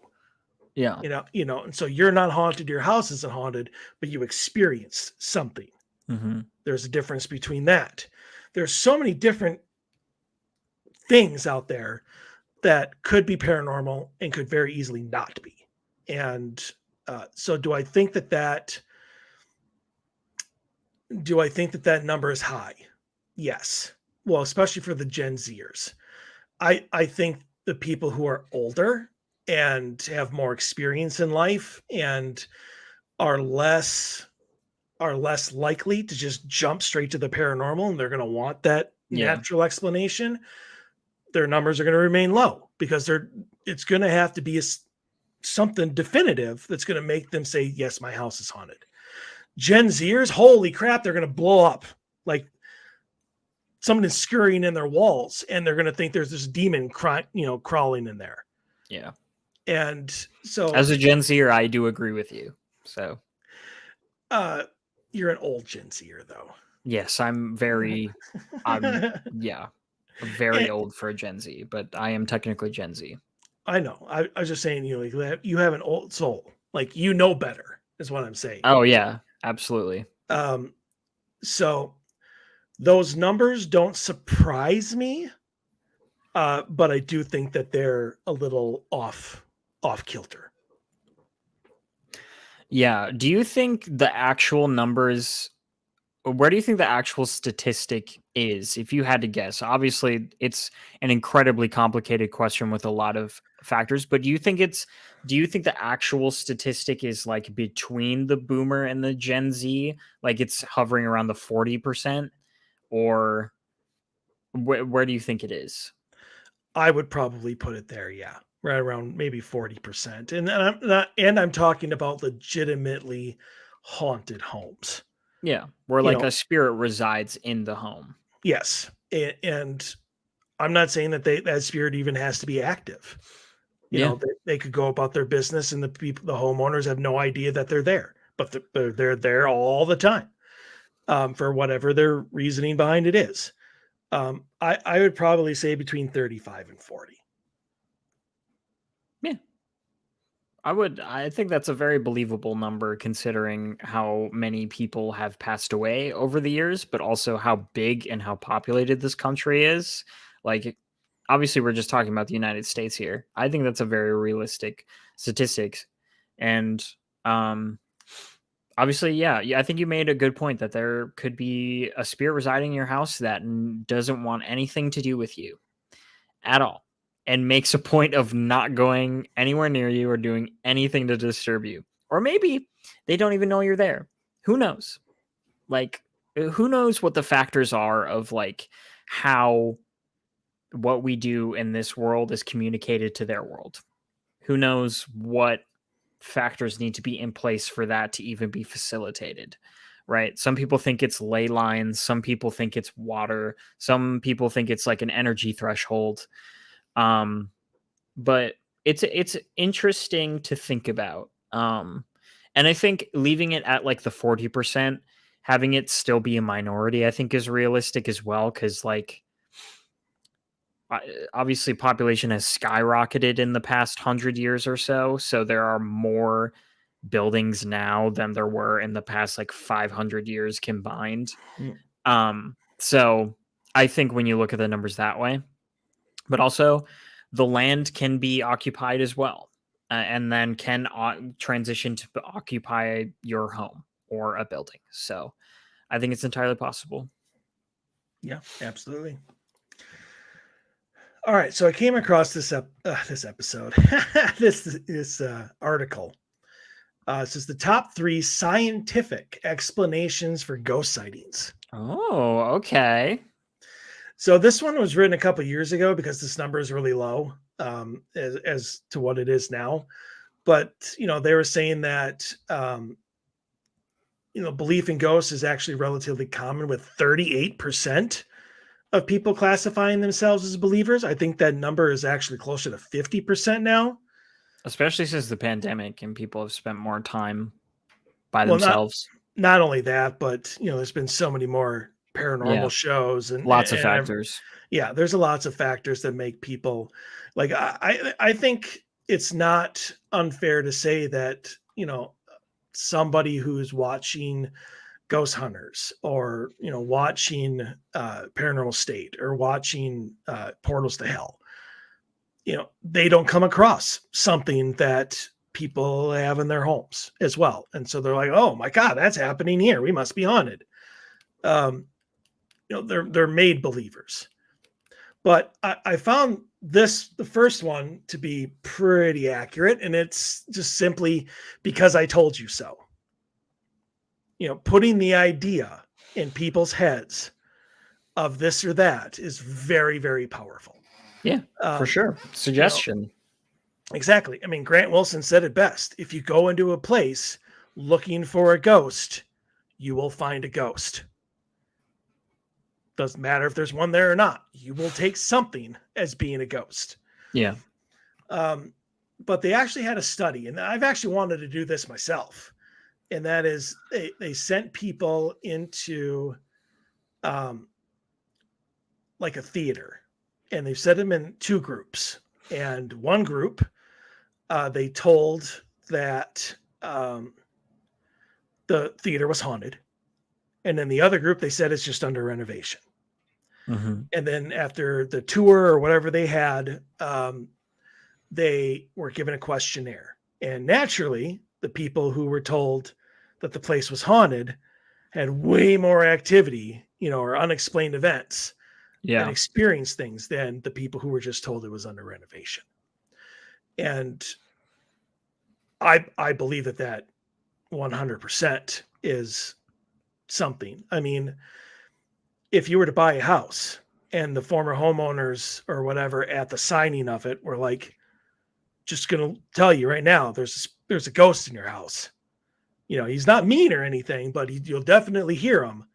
Yeah. And so you're not haunted, your house isn't haunted, but you experienced something. Mm-hmm. There's a difference between that. There's so many different things out there that could be paranormal and could very easily not be. And so do I think that number is high? Yes. Well, especially for the Gen Zers. I think the people who are older and have more experience in life and are less likely to just jump straight to the paranormal, and they're going to want that natural explanation, their numbers are going to remain low because it's going to have to be something definitive that's going to make them say, yes, my house is haunted. Gen Zers, holy crap, they're going to blow up. Like, someone is scurrying in their walls and they're going to think there's this demon crawling in there. Yeah. And so as a Gen Zer, I do agree with you. So you're an old Gen Zer though. Yes, I'm very old for a Gen Z, but I am technically Gen Z. I know. I was just saying, you have an old soul. Like, better is what I'm saying. Oh yeah, absolutely. So those numbers don't surprise me, but I do think that they're a little off kilter. Yeah. Do you think the actual numbers? Where do you think the actual statistic is, if you had to guess? Obviously, it's an incredibly complicated question with a lot of factors, but do you think the actual statistic is like between the boomer and the Gen Z, like it's hovering around the 40%, or where do you think it is? I would probably put it there, yeah, right around maybe 40%, and I'm talking about legitimately haunted homes. Yeah, where like a spirit resides in the home. Yes, and I'm not saying that that spirit even has to be active. They could go about their business, and the homeowners have no idea that they're there, but they're there all the time, for whatever their reasoning behind it is. I would probably say between 35 and 40. Yeah. I think that's a very believable number considering how many people have passed away over the years, but also how big and how populated this country is. Like, obviously we're just talking about the United States here. I think that's a very realistic statistics. And obviously, yeah, I think you made a good point that there could be a spirit residing in your house that doesn't want anything to do with you at all. and makes a point of not going anywhere near you or doing anything to disturb you. Or maybe they don't even know you're there. Who knows? Like, who knows what the factors are of like how what we do in this world is communicated to their world. Who knows what factors need to be in place for that to even be facilitated, right? Some people think it's ley lines. Some people think it's water. Some people think it's like an energy threshold. But it's interesting to think about. And I think leaving it at like the 40%, having it still be a minority, I think is realistic as well. Cause like, obviously population has skyrocketed in the past 100 years or so. So there are more buildings now than there were in the past like 500 years combined. So I think when you look at the numbers that way, but also the land can be occupied as well, and then can transition to occupy your home or a building. So I think it's entirely possible. Yeah, absolutely. All right, so I came across this episode, this article. It says the top 3 scientific explanations for ghost sightings. Oh, okay. So this one was written a couple of years ago because this number is really low as to what it is now. But, they were saying that, belief in ghosts is actually relatively common, with 38% of people classifying themselves as believers. I think that number is actually closer to 50% now. Especially since the pandemic and people have spent more time by themselves. Not only that, but, there's been so many more paranormal shows and lots of factors. There's lots of factors that make people like, I think it's not unfair to say that, somebody who's watching Ghost Hunters or, watching Paranormal State or watching Portals to Hell, they don't come across something that people have in their homes as well. And so they're like, oh my God, that's happening here. We must be haunted. They're made believers. But I found the first one to be pretty accurate, and it's just simply because I told you so. Putting the idea in people's heads of this or that is very, very powerful. Yeah, for sure. Suggestion. Exactly. I mean, Grant Wilson said it best. If you go into a place looking for a ghost, you will find a ghost. Doesn't matter if there's one there or not. You will take something as being a ghost. Yeah. But they actually had a study, and I've actually wanted to do this myself. And that is they sent people into like a theater, and they set them in 2 groups. And one group, they told that the theater was haunted. And then the other group, they said it's just under renovation. Mm-hmm. And then after the tour or whatever they had, they were given a questionnaire. And naturally, the people who were told that the place was haunted had way more activity, or unexplained events and experienced things than the people who were just told it was under renovation. And I believe that 100% is something. I mean, if you were to buy a house and the former homeowners or whatever at the signing of it were like, just going to tell you right now, there's a ghost in your house. He's not mean or anything, but you'll definitely hear him.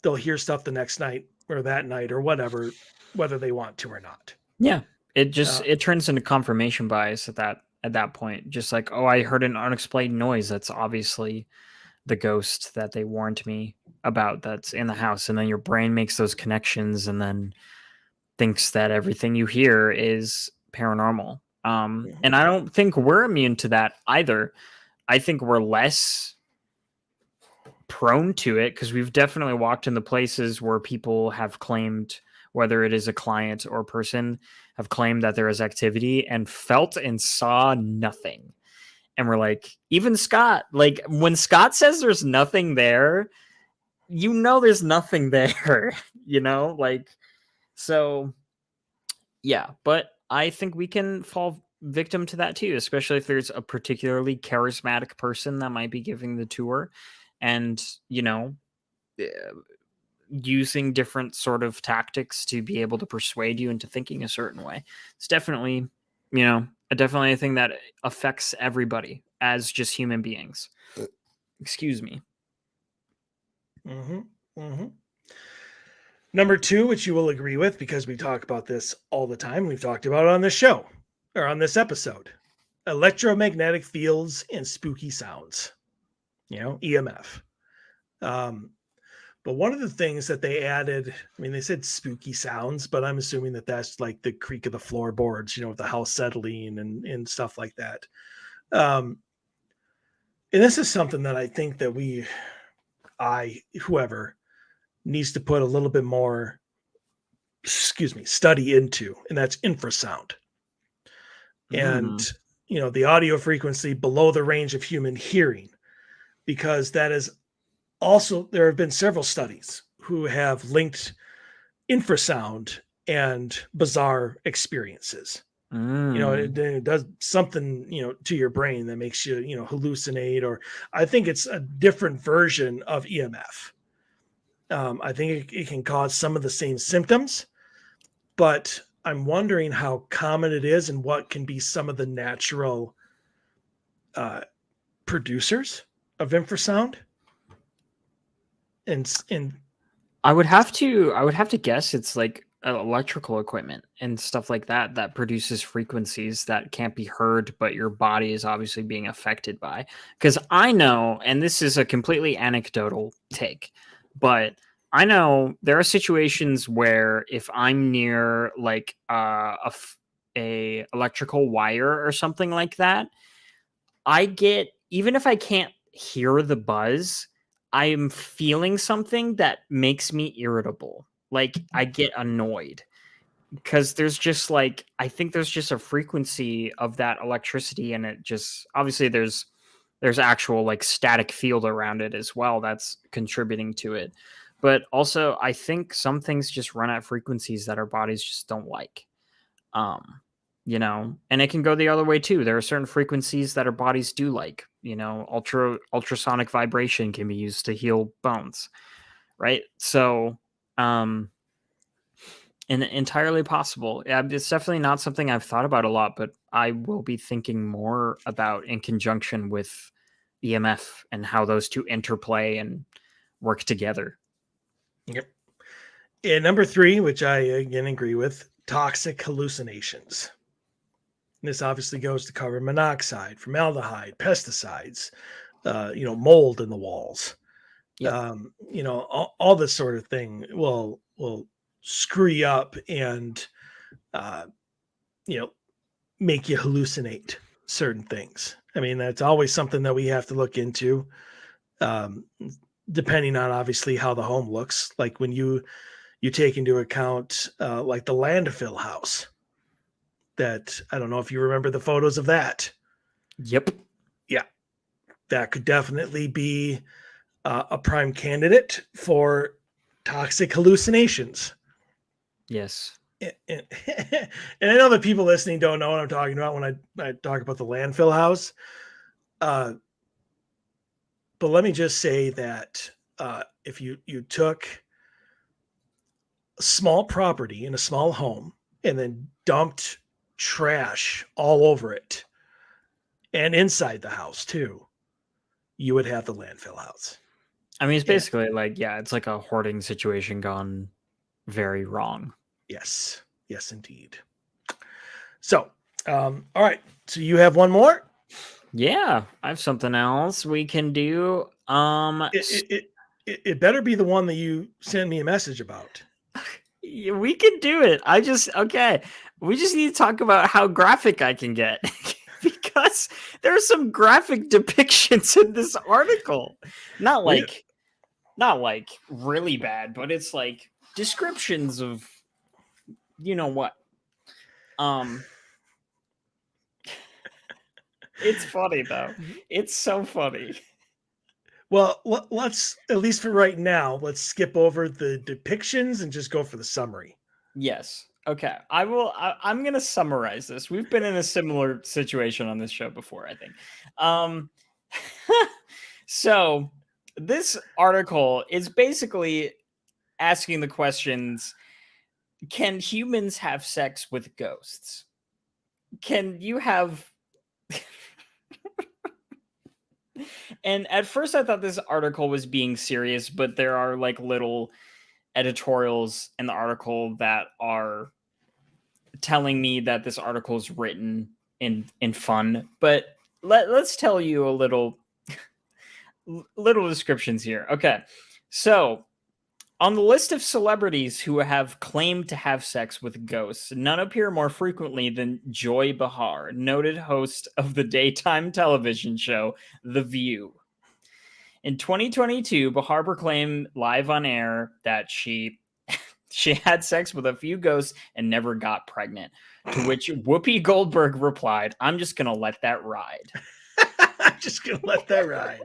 They'll hear stuff the next night or that night or whatever, whether they want to or not. Yeah. It turns into confirmation bias at that point. Just like, oh, I heard an unexplained noise. That's obviously the ghost that they warned me about that's in the house. And then your brain makes those connections and then thinks that everything you hear is paranormal. And I don't think we're immune to that either. I think we're less prone to it because we've definitely walked in the places where people have claimed, whether it is a client or person, have claimed that there is activity and felt and saw nothing. And we're like, even Scott, like when Scott says there's nothing there, there's nothing there, like, so Yeah, but I think we can fall victim to that too, especially if there's a particularly charismatic person that might be giving the tour and, eh, using different sort of tactics to be able to persuade you into thinking a certain way. It's definitely, definitely a thing that affects everybody as just human beings. Excuse me. Mm-hmm. Mm-hmm. Number 2, which you will agree with because we talk about this all the time. We've talked about it on this show or on this episode. Electromagnetic fields and spooky sounds, EMF. But one of the things that they added, I mean, they said spooky sounds, but I'm assuming that that's like the creak of the floorboards, with the house settling and stuff like that. And this is something that I think that whoever needs to put a little bit more, study into, and that's infrasound. And, the audio frequency below the range of human hearing, because that is also, there have been several studies who have linked infrasound and bizarre experiences. It does something, to your brain that makes you, hallucinate, or I think it's a different version of EMF. I think it can cause some of the same symptoms, but I'm wondering how common it is and what can be some of the natural producers of infrasound. And I would have to guess it's like electrical equipment and stuff like that produces frequencies that can't be heard, but your body is obviously being affected by. Because I know, and this is a completely anecdotal take, but I know there are situations where if I'm near like a electrical wire or something like that, I get, even if I can't hear the buzz, I am feeling something that makes me irritable. Like I get annoyed because there's just like, I think there's just a frequency of that electricity, and it just, obviously there's actual like static field around it as well that's contributing to it. But also I think some things just run at frequencies that our bodies just don't like. And it can go the other way too. There are certain frequencies that our bodies do like, ultrasonic vibration can be used to heal bones, right? So, and entirely possible. Yeah, it's definitely not something I've thought about a lot, but I will be thinking more about in conjunction with EMF and how those two interplay and work together. Yep. And number 3, which I again agree with, toxic hallucinations. This obviously goes to carbon monoxide, formaldehyde, pesticides, mold in the walls. Yep. All this sort of thing will screw you up and, make you hallucinate certain things. I mean, that's always something that we have to look into, depending on obviously how the home looks. Like when you take into account like the landfill house. That I don't know if you remember the photos of that. Yep. Yeah, that could definitely be a prime candidate for toxic hallucinations. Yes. And I know that people listening don't know what I'm talking about when I talk about the landfill house. But let me just say that if you took a small property in a small home and then dumped trash all over it and inside the house too, you would have the landfill house. I mean, it's basically it's like a hoarding situation gone very wrong. Yes indeed. So all right, so you have one more? Yeah, I have something else we can do. It better be the one that you sent me a message about. We can do it. Okay. We just need to talk about how graphic I can get because there are some graphic depictions in this article. Not like really bad, but it's like descriptions of what. It's funny though. It's so funny. Well, let's, at least for right now, let's skip over the depictions and just go for the summary. Yes. Okay, I'm gonna summarize this. We've been in a similar situation on this show before, I think. Um, so this article is basically asking the questions: can humans have sex with ghosts? Can you have? And at first, I thought this article was being serious, but there are like little editorials in the article that are telling me that this article is written in fun. But let's tell you a little descriptions here. Okay, so on the list of celebrities who have claimed to have sex with ghosts, none appear more frequently than Joy Behar, noted host of the daytime television show The View. In 2022, Bahar proclaimed live on air that she had sex with a few ghosts and never got pregnant. To which Whoopi Goldberg replied, "I'm just gonna let that ride." I'm just gonna let that ride.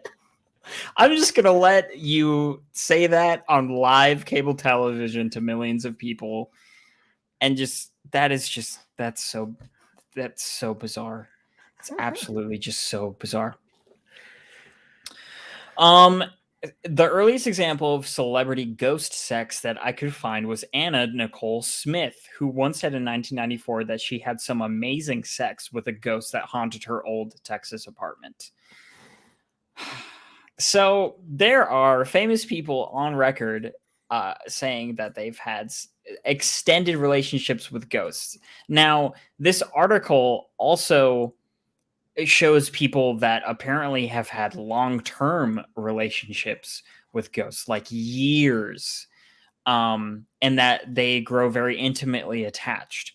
I'm just gonna let you say that on live cable television to millions of people, and that's so bizarre. It's absolutely just so bizarre. The earliest example of celebrity ghost sex that I could find was Anna Nicole Smith, who once said in 1994 that she had some amazing sex with a ghost that haunted her old Texas apartment. So there are famous people on record saying that they've had extended relationships with ghosts. Now, this article also shows people that apparently have had long-term relationships with ghosts, like years, and that they grow very intimately attached.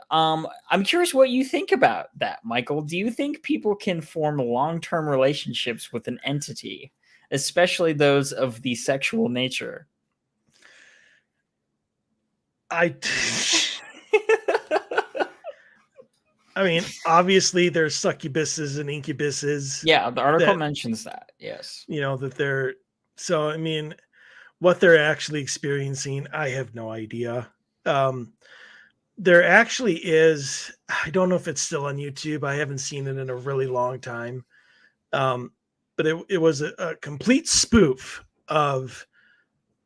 I'm curious what you think about that, Michael. Do you think people can form long-term relationships with an entity, especially those of the sexual nature? I mean, obviously there's succubuses and incubuses. Yeah, the article mentions that. Yes. That they're, so I mean, what they're actually experiencing, I have no idea. There actually is, I don't know if it's still on YouTube. I haven't seen it in a really long time. But it was a complete spoof of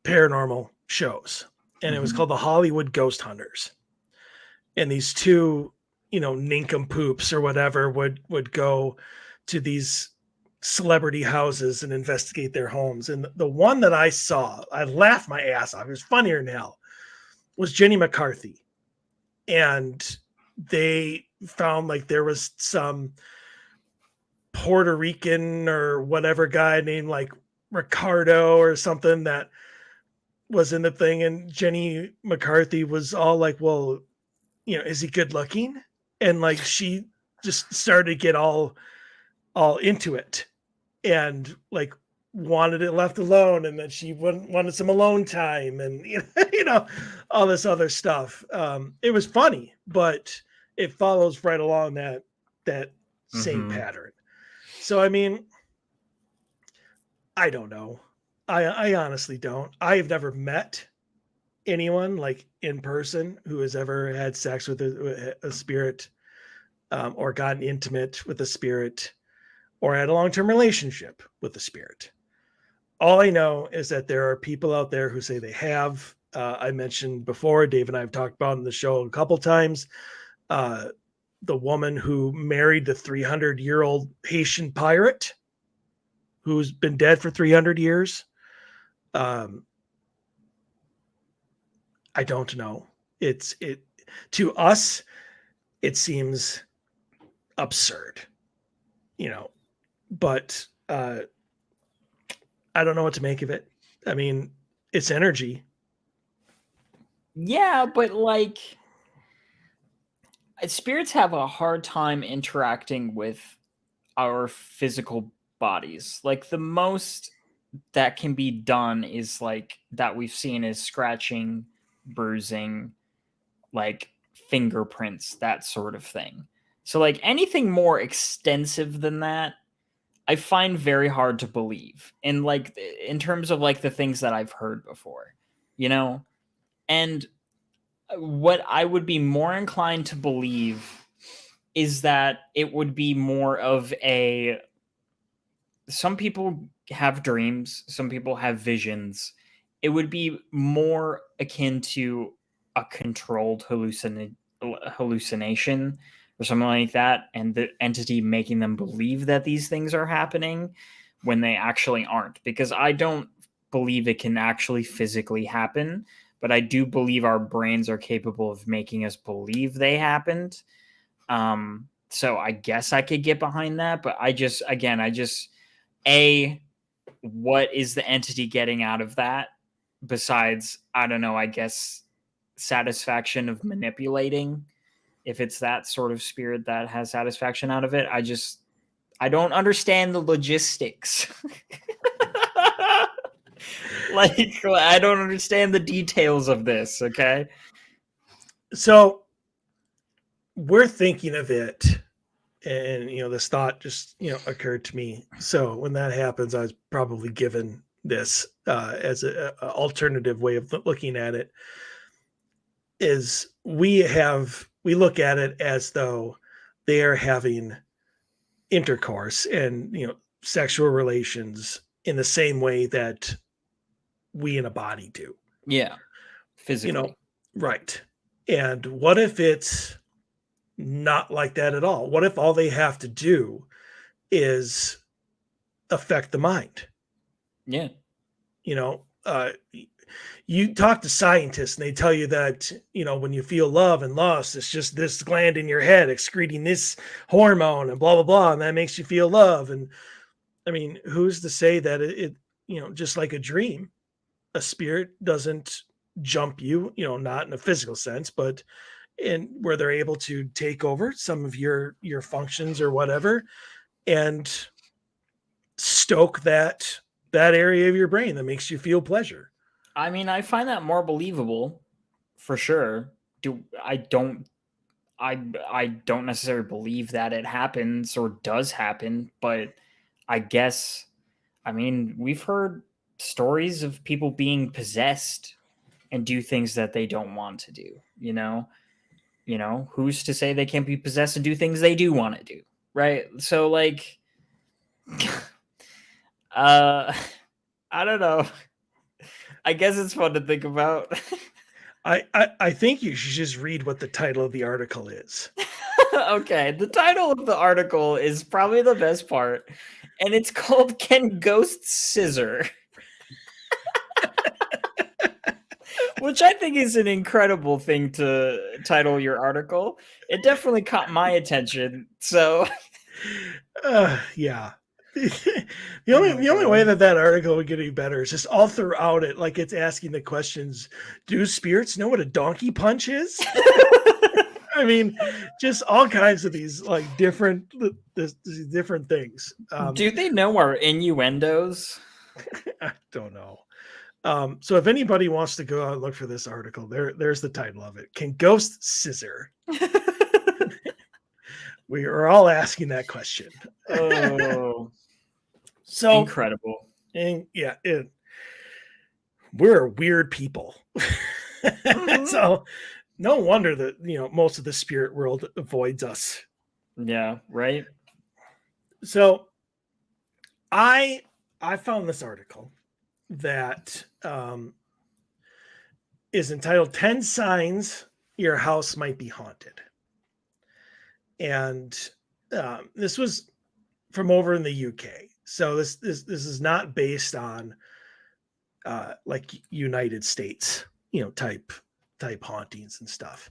paranormal shows. And it was called the Hollywood Ghost Hunters. And these two, nincompoops or whatever would go to these celebrity houses and investigate their homes. And the one that I saw, I laughed my ass off. It was funnier than hell. Was Jenny McCarthy. And they found like there was some Puerto Rican or whatever guy named like Ricardo or something that was in the thing. And Jenny McCarthy was all like, well, is he good looking? And like, she just started to get all into it and like wanted it left alone. And then she wanted some alone time and, all this other stuff. It was funny, but it follows right along that same pattern. So, I mean, I don't know. I honestly don't. I've never met anyone like in person who has ever had sex with a spirit, or gotten intimate with a spirit, or had a long-term relationship with the spirit. All I know is that there are people out there who say they have. I mentioned before, Dave and I have talked about in the show a couple times, the woman who married the 300-year-old Haitian pirate who's been dead for 300 years. I don't know. It to us, it seems absurd, but I don't know what to make of it. I mean, it's energy. Yeah, but like spirits have a hard time interacting with our physical bodies. Like the most that can be done is like that we've seen is scratching, bruising, like fingerprints, that sort of thing. So like anything more extensive than that, I find very hard to believe. And like in terms of like the things that I've heard before, and what I would be more inclined to believe is that it would be more of a, some people have dreams, some people have visions. It would be more akin to a controlled hallucination or something like that, and the entity making them believe that these things are happening when they actually aren't. Because I don't believe it can actually physically happen, but I do believe our brains are capable of making us believe they happened. So I guess I could get behind that, but I just what is the entity getting out of that besides, I don't know, I guess satisfaction of manipulating, if it's that sort of spirit that has satisfaction out of it. I don't understand the logistics. Like, I don't understand the details of this, okay? So we're thinking of it, and this thought just occurred to me. So when that happens, I was probably given this as a alternative way of looking at it. Is we look at it as though they are having intercourse and sexual relations in the same way that we in a body do. Yeah, physically. Right. And what if it's not like that at all? What if all they have to do is affect the mind? Yeah. You talk to scientists and they tell you that, when you feel love and lust, it's just this gland in your head excreting this hormone and blah, blah, blah. And that makes you feel love. And I mean, who's to say that it just like a dream, a spirit doesn't jump you, not in a physical sense, but in where they're able to take over some of your functions or whatever and stoke that area of your brain that makes you feel pleasure. I mean, I find that more believable for sure. I don't necessarily believe that it happens or does happen, but I guess, I mean, we've heard stories of people being possessed and do things that they don't want to do, who's to say they can't be possessed and do things they do want to do, right? So like I don't know. I guess it's fun to think about. I think you should just read what the title of the article is. Okay, the title of the article is probably the best part, and it's called "Can Ghosts Scissor?" Which I think is an incredible thing to title your article. It definitely caught my attention. So, yeah. The only way that article would get any better is just all throughout it, like it's asking the questions: do spirits know what a donkey punch is? I mean, just all kinds of these like different things. Do they know our innuendos? I don't know. So if anybody wants to go out and look for this article, there's the title of it. Can ghosts scissor? We are all asking that question. Oh, so incredible. And yeah, we're weird people. So no wonder that most of the spirit world avoids us. Yeah, right. So I found this article that is entitled 10 Signs Your House Might Be Haunted. And this was from over in the UK. So this is not based on like United States, type hauntings and stuff.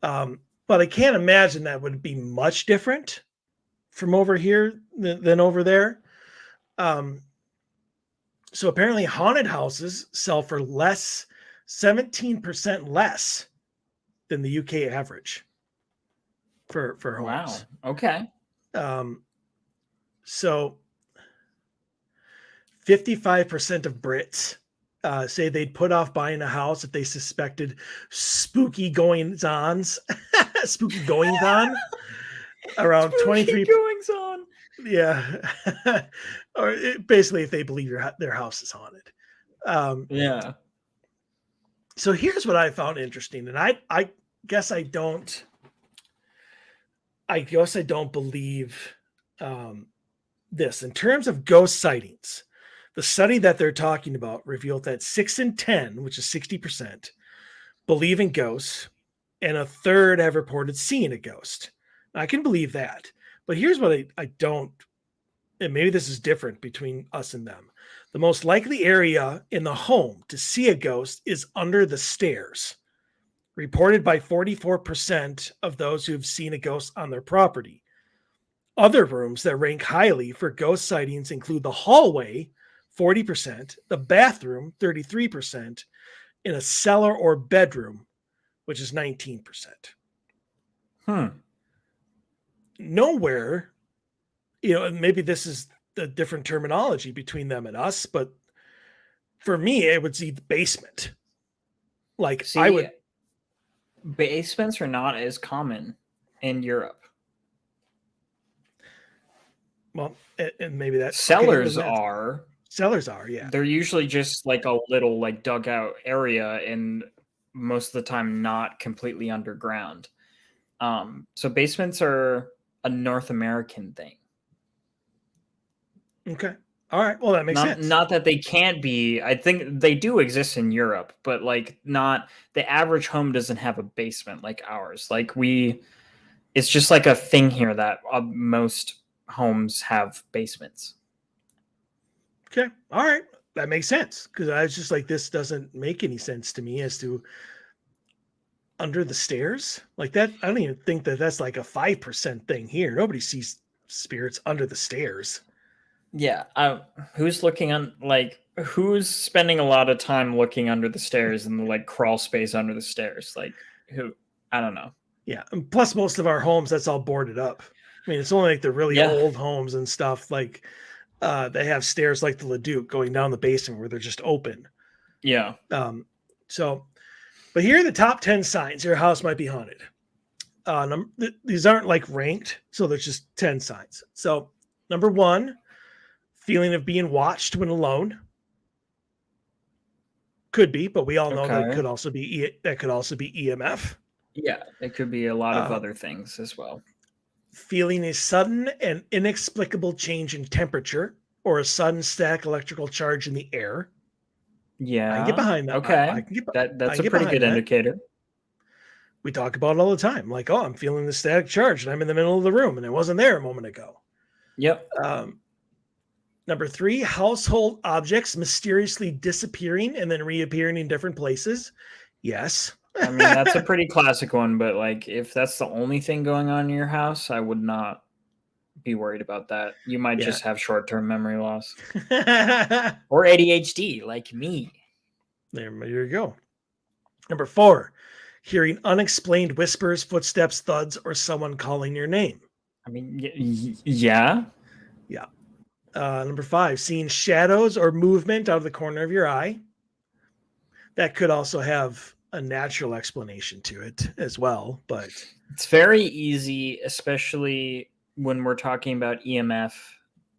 But I can't imagine that would be much different from over here than over there. So apparently haunted houses sell for 17% less than the UK average for homes. Wow. Okay. So 55% of Brits say they'd put off buying a house if they suspected spooky goings-ons. Spooky goings-on. Around spooky 23 goings-on. Yeah. Or basically if they believe their house is haunted. Yeah. So here's what I found interesting, and I guess I don't. I guess I don't believe this in terms of ghost sightings. The study that they're talking about revealed that 6 in 10, which is 60%, believe in ghosts, and a third have reported seeing a ghost. I can believe that, but here's what I don't, and maybe this is different between us and them. The most likely area in the home to see a ghost is under the stairs, reported by 44% of those who've seen a ghost on their property. Other rooms that rank highly for ghost sightings include the hallway, 40%, the bathroom, 33%, in a cellar or bedroom, which is 19%. Nowhere, maybe this is the different terminology between them and us, but for me, it would see the basement. Like, See, basements are not as common in Europe. Well, and maybe that cellars are. Cellars are, yeah. They're usually just like a little like dugout area, and most of the time not completely underground. So basements are a North American thing. Okay. All right. Well, that makes sense. Not that they can't be. I think they do exist in Europe, but like not the average home doesn't have a basement like ours. Like it's just like a thing here that most homes have basements. Okay. All right. That makes sense. Because I was just like, this doesn't make any sense to me as to under the stairs like that. I don't even think that that's like a 5% thing here. Nobody sees spirits under the stairs. Yeah. Who's spending a lot of time looking under the stairs in the like crawl space under the stairs? Like who? I don't know. Yeah. And plus most of our homes, that's all boarded up. I mean, it's only like the really old homes and stuff. Like they have stairs like the Leduc going down the basement where they're just open. Yeah. But here are the top 10 signs your house might be haunted. These aren't like ranked, so there's just 10 signs. So number 1, feeling of being watched when alone. Could be, but we all know that could also be EMF. Yeah, it could be a lot of other things as well. Feeling a sudden and inexplicable change in temperature or a sudden static electrical charge in the air. Yeah. I can get behind that. Okay. That's a pretty good indicator. We talk about it all the time. Like, oh, I'm feeling the static charge and I'm in the middle of the room and it wasn't there a moment ago. Yep. Number 3, household objects mysteriously disappearing and then reappearing in different places. Yes. I mean, that's a pretty classic one, but like if that's the only thing going on in your house, I would not be worried about that. You might just have short-term memory loss or ADHD like me. There you go. Number 4, hearing unexplained whispers, footsteps, thuds, or someone calling your name. I mean, yeah. Yeah. Number 5, seeing shadows or movement out of the corner of your eye. That could also have a natural explanation to it as well, but it's very easy, especially when we're talking about EMF,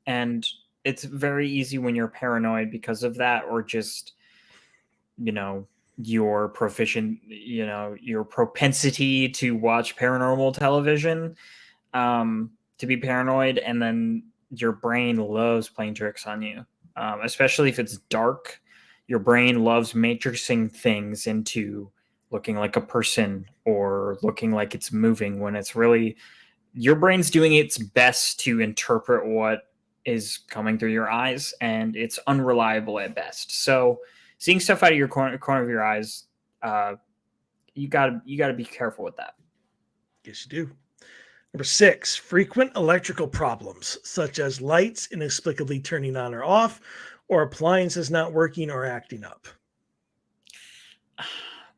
and it's very easy when you're paranoid because of that, or just, your your propensity to watch paranormal television, to be paranoid, and then your brain loves playing tricks on you, especially if it's dark. Your brain loves matrixing things into looking like a person or looking like it's moving when it's really your brain's doing its best to interpret what is coming through your eyes, and it's unreliable at best. So seeing stuff out of your corner of your eyes, you gotta be careful with that. Yes, you do. Number 6, frequent electrical problems, such as lights inexplicably turning on or off, or appliances not working or acting up.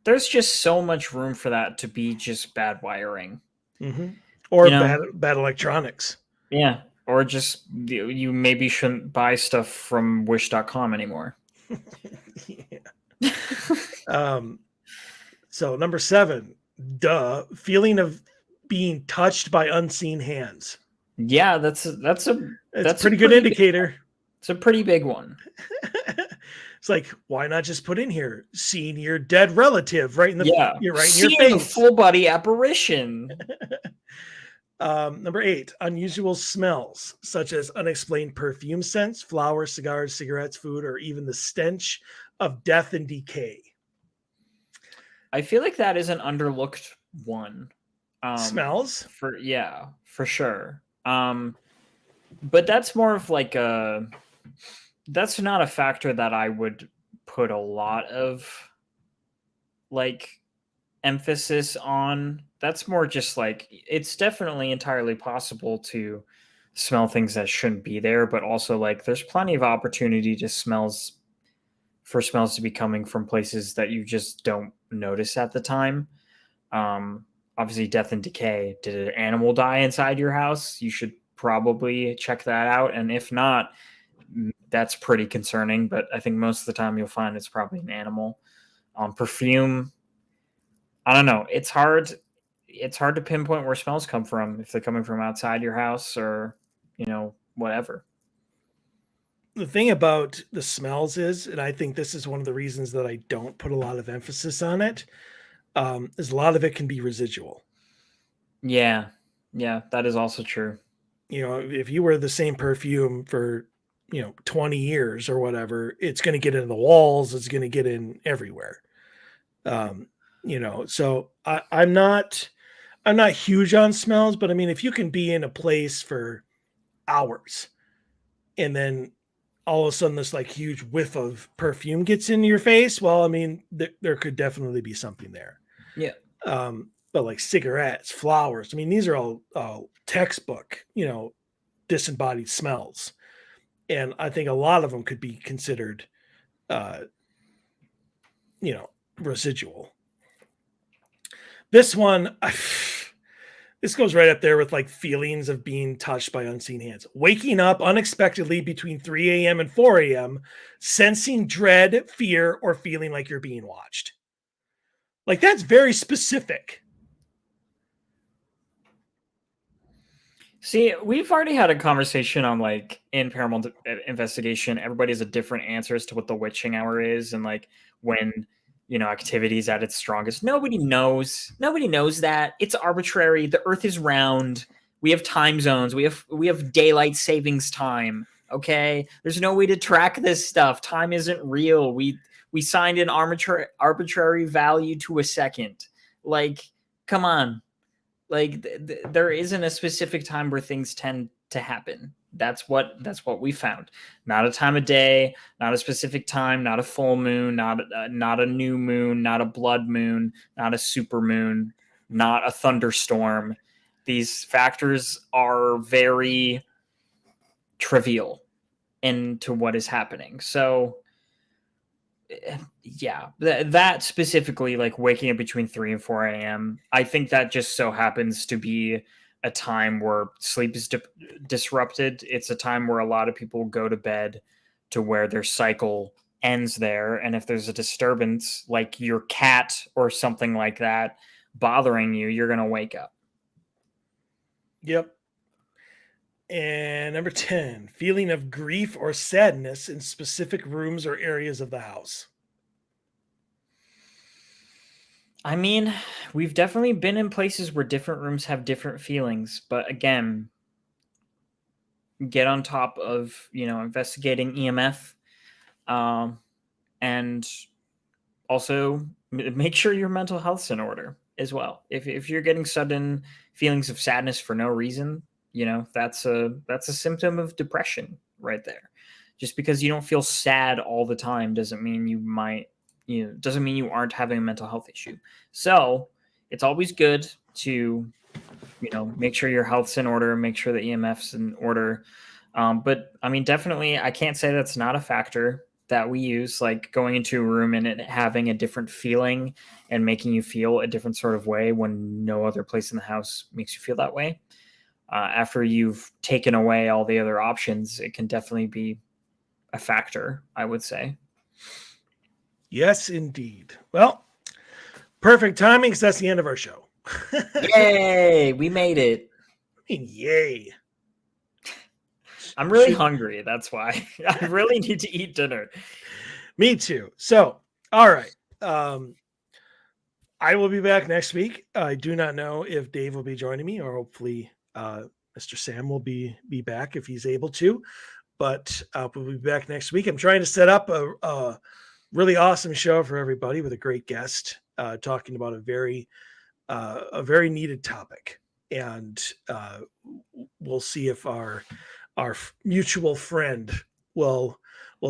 There's just so much room for that to be just bad wiring. Mm-hmm. Or bad electronics. Yeah. Or just you maybe shouldn't buy stuff from wish.com anymore. So number 7, feeling of being touched by unseen hands. Yeah, that's a pretty good indicator. It's a pretty big one. It's like, why not just put in here, seeing your dead relative right in the you're right in your seeing a face. full body apparition. Number 8, unusual smells, such as unexplained perfume scents, flowers, cigars, cigarettes, food, or even the stench of death and decay. I feel like that is an underlooked one. Smells? For sure. But that's more of like that's not a factor that I would put a lot of like emphasis on. That's more just like, it's definitely entirely possible to smell things that shouldn't be there, but also like there's plenty of opportunity to smells to be coming from places that you just don't notice at the time. Obviously, death and decay. Did an animal die inside your house? You should probably check that out, and if not, that's pretty concerning. But I think most of the time you'll find it's probably an animal. Perfume, I don't know. It's hard to pinpoint where smells come from, if they're coming from outside your house or, whatever. The thing about the smells is, and I think this is one of the reasons that I don't put a lot of emphasis on it, is a lot of it can be residual. Yeah, that is also true. If you wear the same perfume for 20 years or whatever, it's going to get into the walls, it's going to get in everywhere. So I'm not huge on smells, but I mean, if you can be in a place for hours and then all of a sudden this like huge whiff of perfume gets into your face, well, I mean, there could definitely be something there. Yeah. But like cigarettes, flowers, I mean, these are all textbook, disembodied smells. And I think a lot of them could be considered, residual. This one, this goes right up there with like feelings of being touched by unseen hands. Waking up unexpectedly between 3 a.m. and 4 a.m., sensing dread, fear, or feeling like you're being watched. Like, that's very specific. See, we've already had a conversation on like in paranormal investigation, everybody has a different answer as to what the witching hour is, and like when activity is at its strongest. Nobody knows that. It's arbitrary. The earth is round. We have time zones. We have daylight savings time. Okay, there's no way to track this stuff. Time isn't real. We signed an arbitrary value to a second. Like, come on. Like there isn't a specific time where things tend to happen. That's what we found. Not a time of day, not a specific time, not a full moon, not a new moon, not a blood moon, not a super moon, not a thunderstorm. These factors are very trivial into what is happening. So yeah, that specifically, like waking up between 3 and 4 a.m., I think that just so happens to be a time where sleep is disrupted. It's a time where a lot of people go to bed to where their cycle ends there. And if there's a disturbance, like your cat or something like that bothering you, you're going to wake up. Yep. And number 10, feeling of grief or sadness in specific rooms or areas of the house. I mean, we've definitely been in places where different rooms have different feelings, but again, get on top of, investigating EMF, and also make sure your mental health's in order as well. If you're getting sudden feelings of sadness for no reason, that's a symptom of depression right there. Just because you don't feel sad all the time doesn't mean you aren't having a mental health issue. So it's always good to, make sure your health's in order, make sure the EMF's in order. But I mean, definitely, I can't say that's not a factor that we use, like going into a room and it having a different feeling and making you feel a different sort of way when no other place in the house makes you feel that way. After you've taken away all the other options, it can definitely be a factor, I would say. Yes, indeed. Well, perfect timing, because that's the end of our show. Yay! We made it. I mean, yay. I'm really hungry. That's why. I really need to eat dinner. Me too. So, all right. I will be back next week. I do not know if Dave will be joining me, or hopefully Mr. Sam will be back if he's able to. But we'll be back next week. I'm trying to set up a really awesome show for everybody with a great guest talking about a very needed topic, and we'll see if our mutual friend will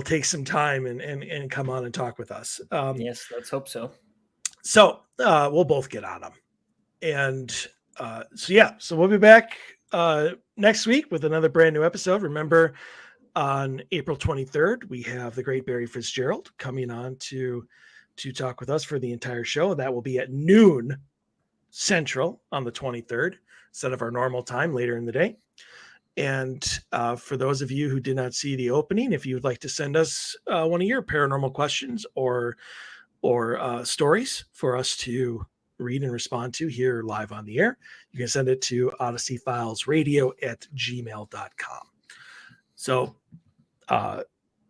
take some time and come on and talk with us. Yes, let's hope so. So we'll both get on them, and so we'll be back next week with another brand new episode. Remember, on April 23rd, we have the great Barry Fitzgerald coming on to talk with us for the entire show. That will be at noon Central on the 23rd, instead of our normal time later in the day. And for those of you who did not see the opening, if you would like to send us one of your paranormal questions or stories for us to read and respond to here live on the air, you can send it to OdysseyFilesRadio@gmail.com. So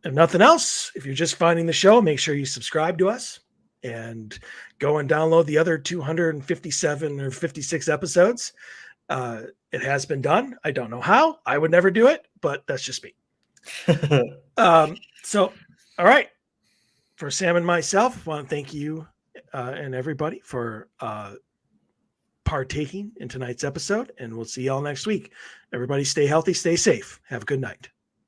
if nothing else, if you're just finding the show, make sure you subscribe to us and go and download the other 257 or 56 episodes. It has been done. I don't know how. I would never do it, but that's just me. So, all right. For Sam and myself, I want to thank you and everybody for partaking in tonight's episode, and we'll see y'all next week. Everybody stay healthy, stay safe. Have a good night.